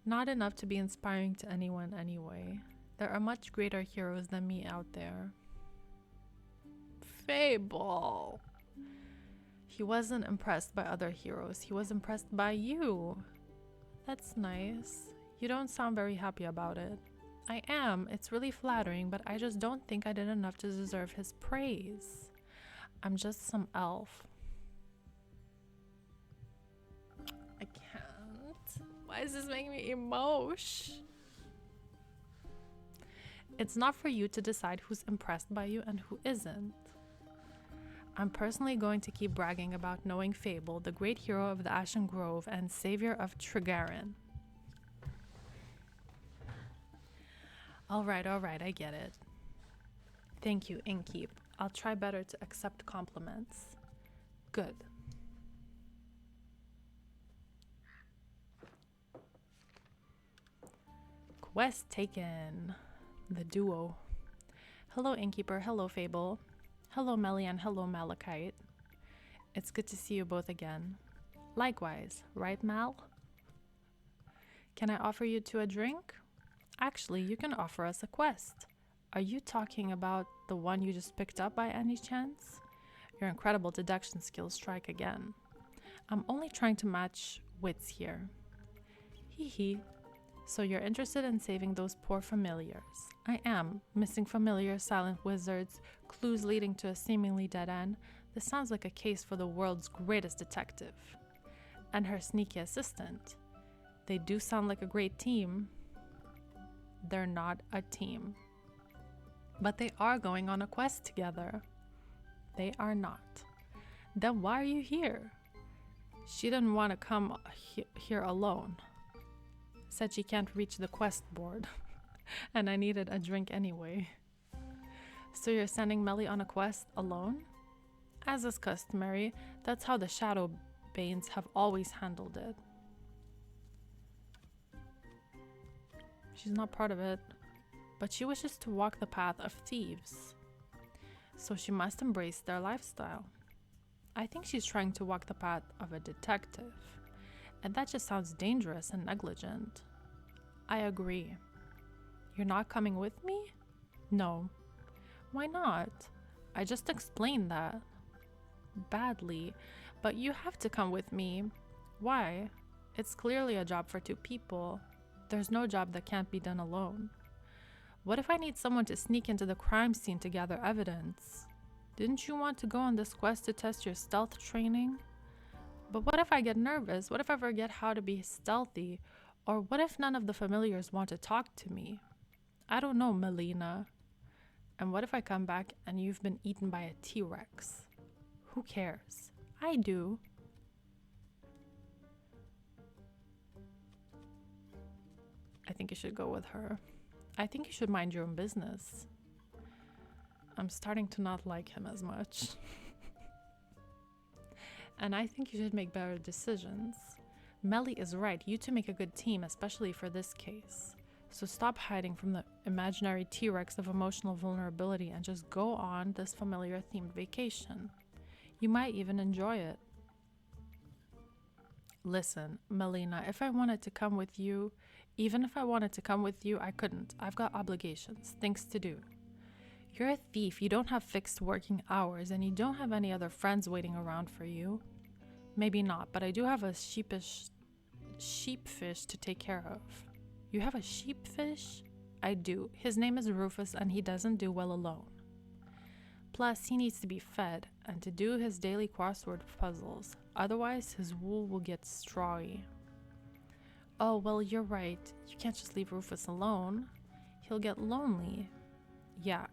Not enough to be inspiring to anyone anyway. There are much greater heroes than me out there. Fable. He wasn't impressed by other heroes. He was impressed by you. That's nice. You don't sound very happy about it. I am. It's really flattering, but I just don't think I did enough to deserve his praise. I'm just some elf. I can't. Why is this making me emotion? It's not for you to decide who's impressed by you and who isn't. I'm personally going to keep bragging about knowing Fable, the great hero of the Ashen Grove and savior of Trigarin. Alright, I get it. Thank you, Innkeep. I'll try better to accept compliments. Good. Quest taken. The duo. Hello, Innkeeper. Hello, Fable. Hello, Melly, and hello, Malachite. It's good to see you both again. Likewise, right, Mal? Can I offer you two a drink? Actually, you can offer us a quest. Are you talking about the one you just picked up by any chance? Your incredible deduction skills strike again. I'm only trying to match wits here. Hee hee. So you're interested in saving those poor familiars. I am. Missing familiars, silent wizards, clues leading to a seemingly dead end. This sounds like a case for the world's greatest detective. And her sneaky assistant. They do sound like a great team. They're not a team. But they are going on a quest together. They are not. Then why are you here? She didn't want to come here alone. Said she can't reach the quest board. And I needed a drink anyway. So you're sending Melly on a quest alone? As is customary, that's how the Shadow Banes have always handled it. She's not part of it, but she wishes to walk the path of thieves. So she must embrace their lifestyle. I think she's trying to walk the path of a detective. And that just sounds dangerous and negligent. I agree. You're not coming with me? No. Why not? I just explained that. Badly. But you have to come with me. Why? It's clearly a job for two people. There's no job that can't be done alone. What if I need someone to sneak into the crime scene to gather evidence? Didn't you want to go on this quest to test your stealth training? But what if I get nervous? What if I forget how to be stealthy? Or what if none of the familiars want to talk to me? I don't know, Melina. And what if I come back and you've been eaten by a T-Rex? Who cares? I do. I think you should go with her. I think you should mind your own business. I'm starting to not like him as much. And I think you should make better decisions. Melly is right. You two make a good team, especially for this case. So stop hiding from the imaginary T-Rex of emotional vulnerability and just go on this familiar themed vacation. You might even enjoy it. Listen, Melina, if I wanted to come with you, even if I wanted to come with you, I couldn't. I've got obligations, things to do. You're a thief, you don't have fixed working hours, and you don't have any other friends waiting around for you. Maybe not, but I do have a sheepfish to take care of. You have a sheepfish? I do. His name is Rufus, and he doesn't do well alone. Plus, he needs to be fed, and to do his daily crossword puzzles. Otherwise, his wool will get strawy. Oh, well, you're right. You can't just leave Rufus alone. He'll get lonely. Yeah,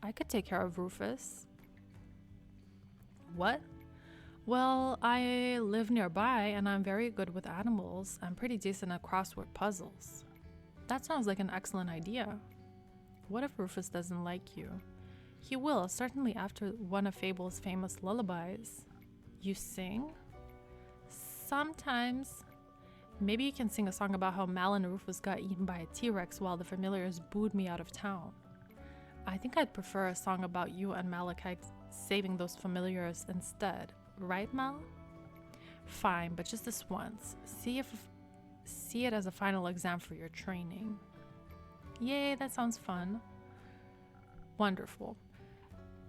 I could take care of Rufus. What? Well, I live nearby and I'm very good with animals. I'm pretty decent at crossword puzzles. That sounds like an excellent idea. What if Rufus doesn't like you? He will, certainly after one of Fable's famous lullabies. You sing? Sometimes. Maybe you can sing a song about how Mal and Rufus got eaten by a T-Rex while the familiars booed me out of town. I think I'd prefer a song about you and Malachite saving those familiars instead. Right, Mal? Fine, but just this once. See it as a final exam for your training. Yay, that sounds fun. Wonderful.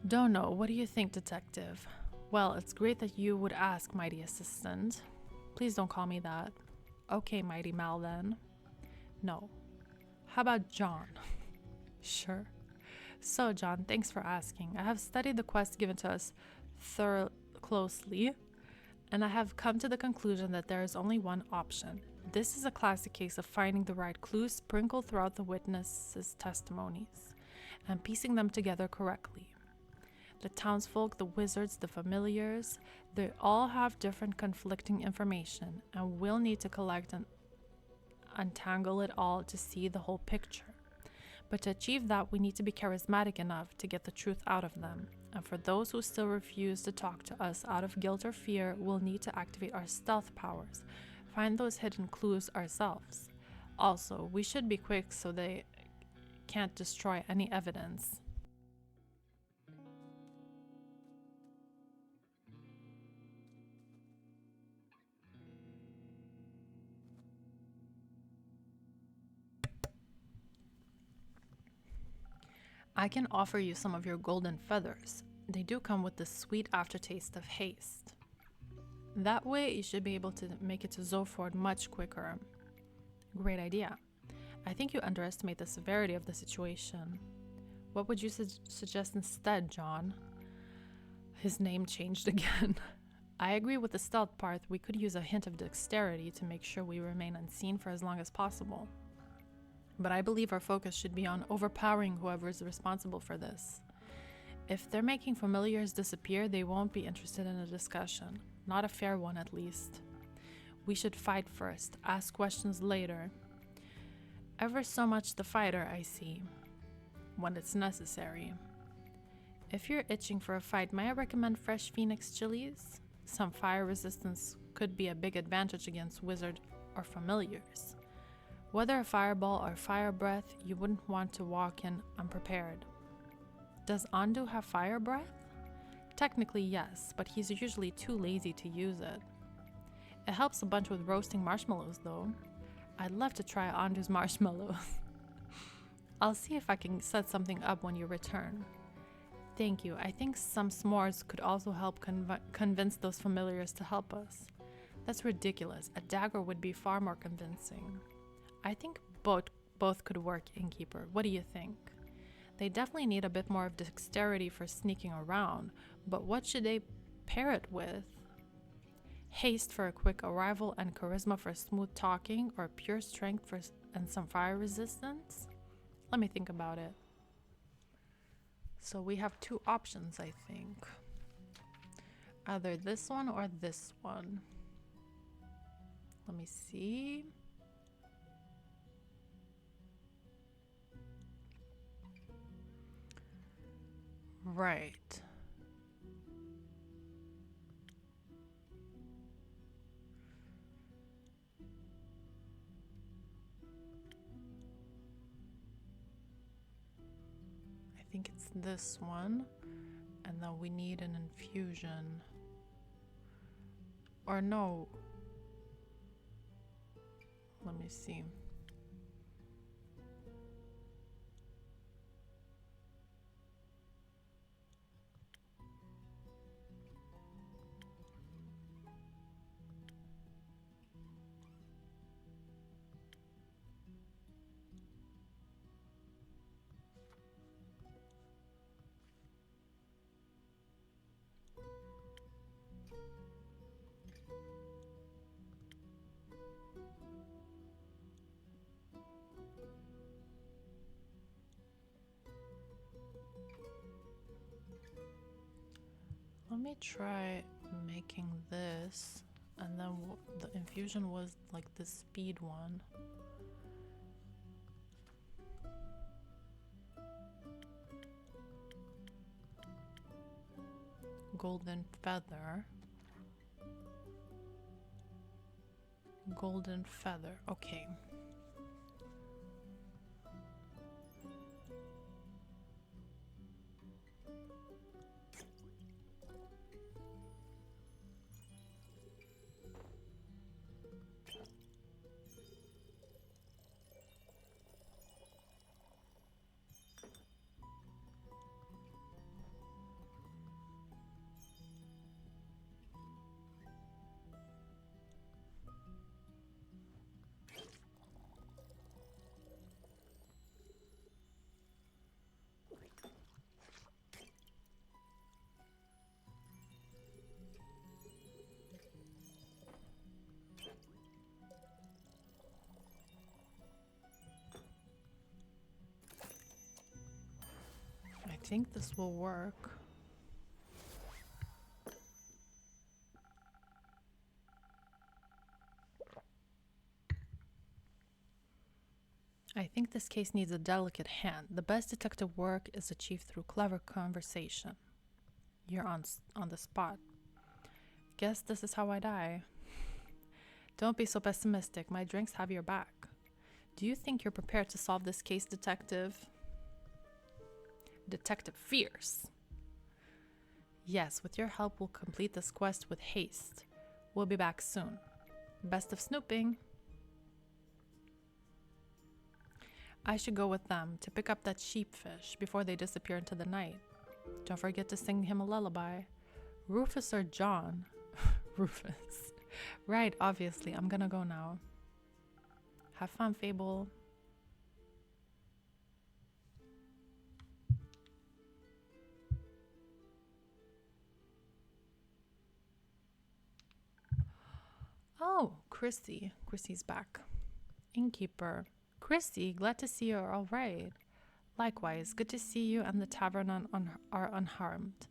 Don't know, what do you think, detective? Well, it's great that you would ask, mighty assistant. Please don't call me that. Okay, mighty Mal, then. No. How about John? Sure. So, John, thanks for asking. I have studied the quest given to us closely, and I have come to the conclusion that there is only one option. This is a classic case of finding the right clues sprinkled throughout the witnesses' testimonies and piecing them together correctly. The townsfolk, the wizards, the familiars, they all have different conflicting information, and we'll need to collect and untangle it all to see the whole picture. But to achieve that, we need to be charismatic enough to get the truth out of them. And for those who still refuse to talk to us out of guilt or fear, we'll need to activate our stealth powers, find those hidden clues ourselves. Also, we should be quick so they can't destroy any evidence. I can offer you some of your golden feathers. They do come with the sweet aftertaste of haste. That way, you should be able to make it to Zoford much quicker. Great idea. I think you underestimate the severity of the situation. What would you suggest instead, John? His name changed again. I agree with the stealth part. We could use a hint of dexterity to make sure we remain unseen for as long as possible. But I believe our focus should be on overpowering whoever is responsible for this. If they're making familiars disappear, they won't be interested in a discussion. Not a fair one, at least. We should fight first, ask questions later. Ever so much the fighter, I see. When it's necessary. If you're itching for a fight, may I recommend fresh Phoenix chilies? Some fire resistance could be a big advantage against wizard or familiars. Whether a fireball or fire breath, you wouldn't want to walk in unprepared. Does Andu have fire breath? Technically yes, but he's usually too lazy to use it. It helps a bunch with roasting marshmallows though. I'd love to try Andu's marshmallows. I'll see if I can set something up when you return. Thank you. I think some s'mores could also help convince those familiars to help us. That's ridiculous. A dagger would be far more convincing. I think both could work, innkeeper. What do you think? They definitely need a bit more of dexterity for sneaking around, but what should they pair it with? Haste for a quick arrival and charisma for smooth talking, or pure strength and some fire resistance? Let me think about it. So we have two options, I think. Either this one or this one. Let me see. Right. I think it's this one. And then we need an infusion. Or no. Let me see. Let me try making this, and then the infusion was like the speed one. Golden feather. Golden feather, okay. I think this will work. I think this case needs a delicate hand. The best detective work is achieved through clever conversation. You're on the spot. Guess this is how I die. Don't be so pessimistic. My drinks have your back. Do you think you're prepared to solve this case, Detective? Detective Fierce. Yes, with your help, we'll complete this quest with haste. We'll be back soon. Best of snooping. I should go with them to pick up that sheepfish before they disappear into the night. Don't forget to sing him a lullaby. Rufus or John? Rufus. Right, obviously. I'm gonna go now. Have fun, Fable. Oh, Chrissy. Chrissy's back. Innkeeper. Chrissy, glad to see you're all right. Likewise, good to see you and the tavern are unharmed.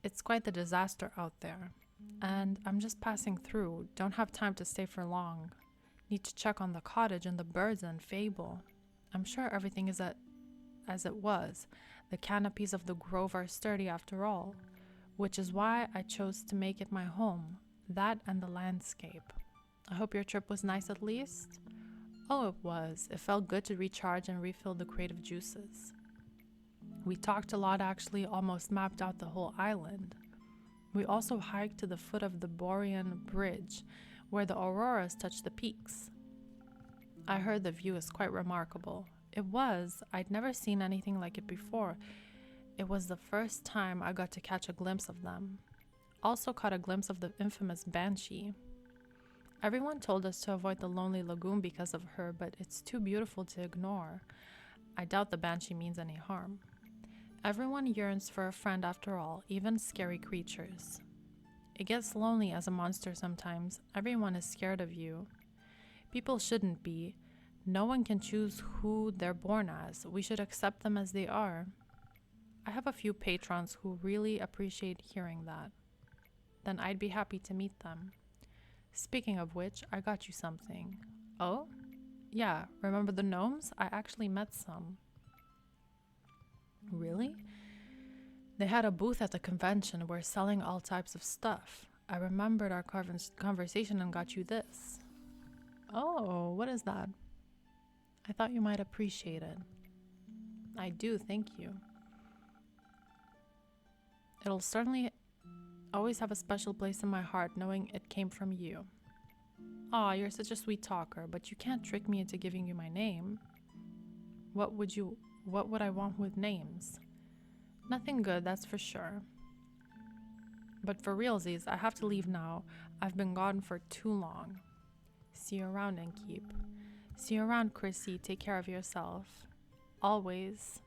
It's quite the disaster out there. And I'm just passing through. Don't have time to stay for long. Need to check on the cottage and the birds and Fable. I'm sure everything is as it was. The canopies of the grove are sturdy after all, which is why I chose to make it my home. That and the landscape. I hope your trip was nice at least? Oh, it was. It felt good to recharge and refill the creative juices. We talked a lot actually, almost mapped out the whole island. We also hiked to the foot of the Borean Bridge, where the auroras touch the peaks. I heard the view is quite remarkable. It was. I'd never seen anything like it before. It was the first time I got to catch a glimpse of them. Also caught a glimpse of the infamous Banshee. Everyone told us to avoid the lonely lagoon because of her, but it's too beautiful to ignore. I doubt the banshee means any harm. Everyone yearns for a friend after all, even scary creatures. It gets lonely as a monster sometimes. Everyone is scared of you. People shouldn't be. No one can choose who they're born as. We should accept them as they are. I have a few patrons who really appreciate hearing that. Then I'd be happy to meet them. Speaking of which, I got you something. Oh? Yeah, remember the gnomes? I actually met some. Really? They had a booth at the convention and were selling all types of stuff. I remembered our conversation and got you this. Oh, what is that? I thought you might appreciate it. I do, thank you. It'll certainly always have a special place in my heart knowing it came from you. Aw, you're such a sweet talker, but you can't trick me into giving you my name. What would I want with names? Nothing good, that's for sure. But for realsies, I have to leave now. I've been gone for too long. See you around, and keep. See you around, Chrissy. Take care of yourself. Always.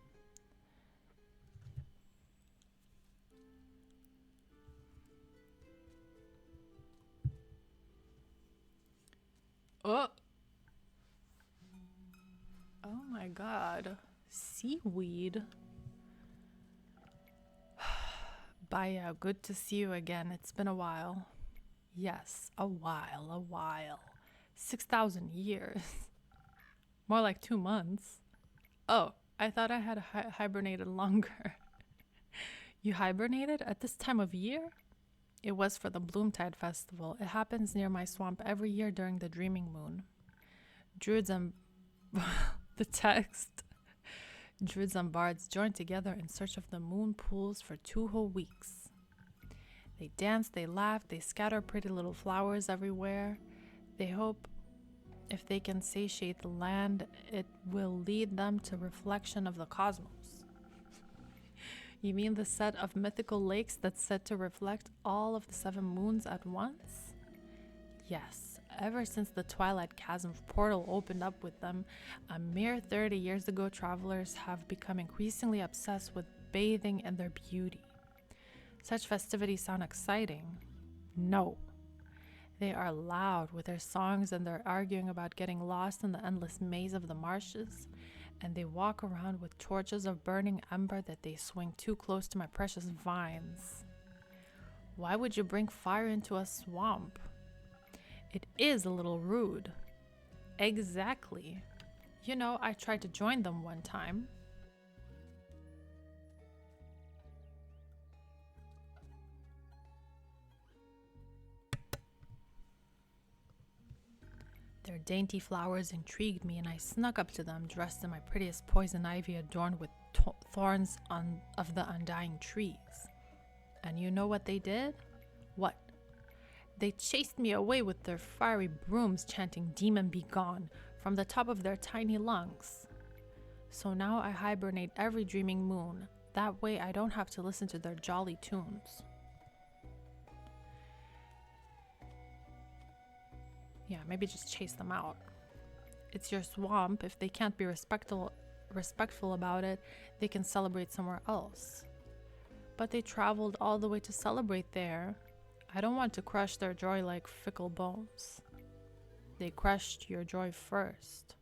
Oh! Oh my god. Seaweed. Baya, good to see you again. It's been a while. Yes, a while. 6,000 years. More like 2 months. Oh, I thought I had hibernated longer. You hibernated at this time of year? It was for the Bloomtide Festival. It happens near my swamp every year during the Dreaming Moon. Druids and... the text. Druids and bards join together in search of the moon pools for 2 whole weeks. They dance, they laugh, they scatter pretty little flowers everywhere. They hope if they can satiate the land, it will lead them to reflection of the cosmos. You mean the set of mythical lakes that's said to reflect all of the 7 moons at once? Yes, ever since the Twilight Chasm portal opened up with them, a mere 30 years ago, travelers have become increasingly obsessed with bathing in their beauty. Such festivities sound exciting. No. They are loud with their songs and they're arguing about getting lost in the endless maze of the marshes, and they walk around with torches of burning ember that they swing too close to my precious vines. Why would you bring fire into a swamp? It is a little rude. Exactly. You know, I tried to join them one time. Their dainty flowers intrigued me, and I snuck up to them, dressed in my prettiest poison ivy adorned with thorns of the undying trees. And you know what they did? What? They chased me away with their fiery brooms, chanting "Demon be gone" from the top of their tiny lungs. So now I hibernate every dreaming moon. That way I don't have to listen to their jolly tunes. Yeah, maybe just chase them out. It's your swamp. If they can't be respectful about it, they can celebrate somewhere else. But they traveled all the way to celebrate there. I don't want to crush their joy like fickle bones. They crushed your joy first.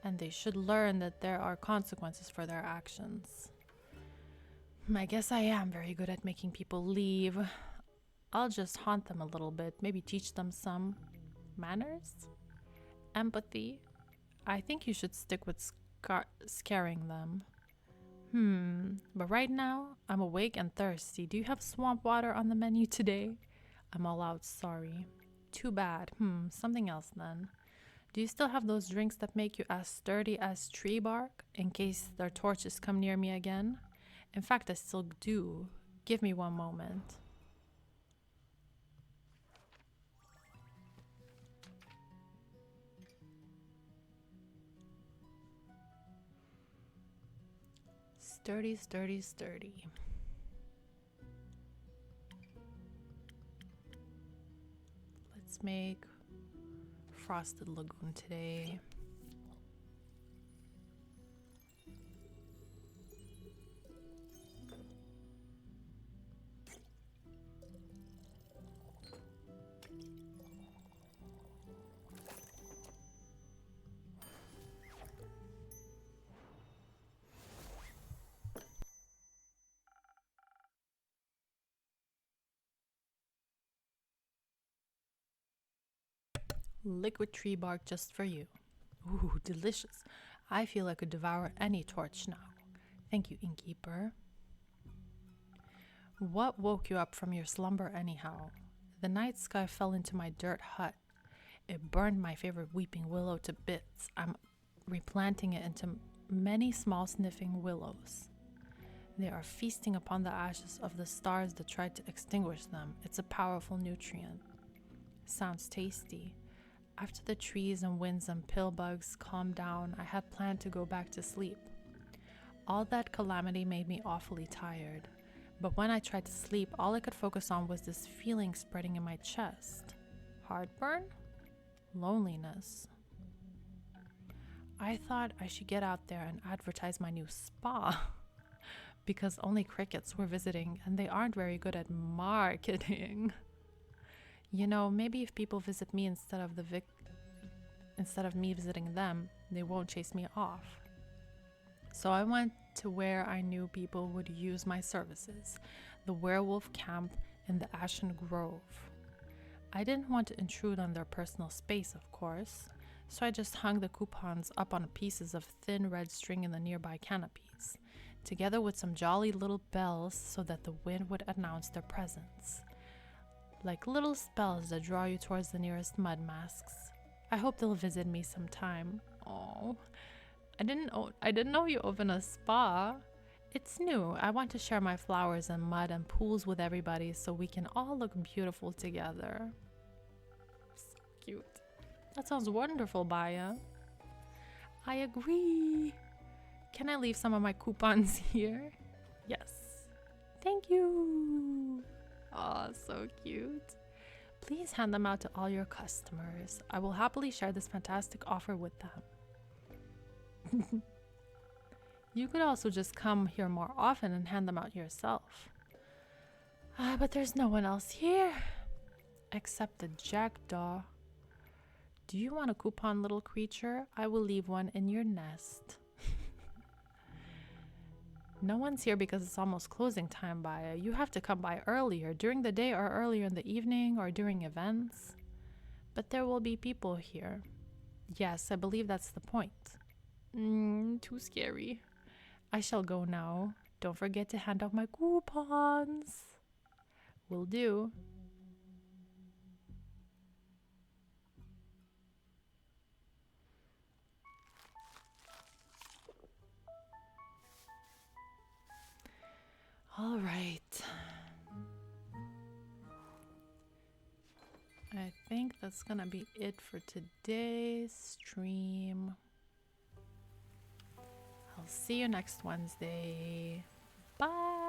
And they should learn that there are consequences for their actions. I guess I am very good at making people leave. I'll just haunt them a little bit, maybe teach them some manners? Empathy? I think you should stick with scaring them. But right now, I'm awake and thirsty. Do you have swamp water on the menu today? I'm all out, sorry. Too bad. Something else then. Do you still have those drinks that make you as sturdy as tree bark, in case their torches come near me again? In fact, I still do. Give me one moment. Sturdy, sturdy, sturdy. Let's make Frosted Lagoon today. Liquid tree bark just for you. Ooh, delicious. I feel I could devour any torch now. Thank you, innkeeper. What woke you up from your slumber anyhow? The night sky fell into my dirt hut. It burned my favorite weeping willow to bits. I'm replanting it into many small sniffing willows. They are feasting upon the ashes of the stars that tried to extinguish them. It's a powerful nutrient. Sounds tasty. After the trees and winds and pill bugs calmed down, I had planned to go back to sleep. All that calamity made me awfully tired, but when I tried to sleep, all I could focus on was this feeling spreading in my chest. Heartburn? Loneliness. I thought I should get out there and advertise my new spa, because only crickets were visiting and they aren't very good at marketing. You know, maybe if people visit me instead of me visiting them, they won't chase me off. So I went to where I knew people would use my services, the werewolf camp in the Ashen Grove. I didn't want to intrude on their personal space, of course, so I just hung the coupons up on pieces of thin red string in the nearby canopies, together with some jolly little bells so that the wind would announce their presence. Like little spells that draw you towards the nearest mud masks. I hope they'll visit me sometime. Oh, I didn't know you open a spa. It's new. I want to share my flowers and mud and pools with everybody so we can all look beautiful together. So cute. That sounds wonderful, Baya. I agree. Can I leave some of my coupons here? Yes. Thank you. Oh, so cute. Please hand them out to all your customers. I will happily share this fantastic offer with them. You could also just come here more often and hand them out yourself. But there's no one else here. Except the jackdaw. Do you want a coupon, little creature? I will leave one in your nest. No one's here because it's almost closing time, Baya. You have to come by earlier, during the day or earlier in the evening or during events. But there will be people here. Yes, I believe that's the point. Too scary. I shall go now. Don't forget to hand out my coupons. Will do. All right. I think that's gonna be it for today's stream. I'll see you next Wednesday. Bye.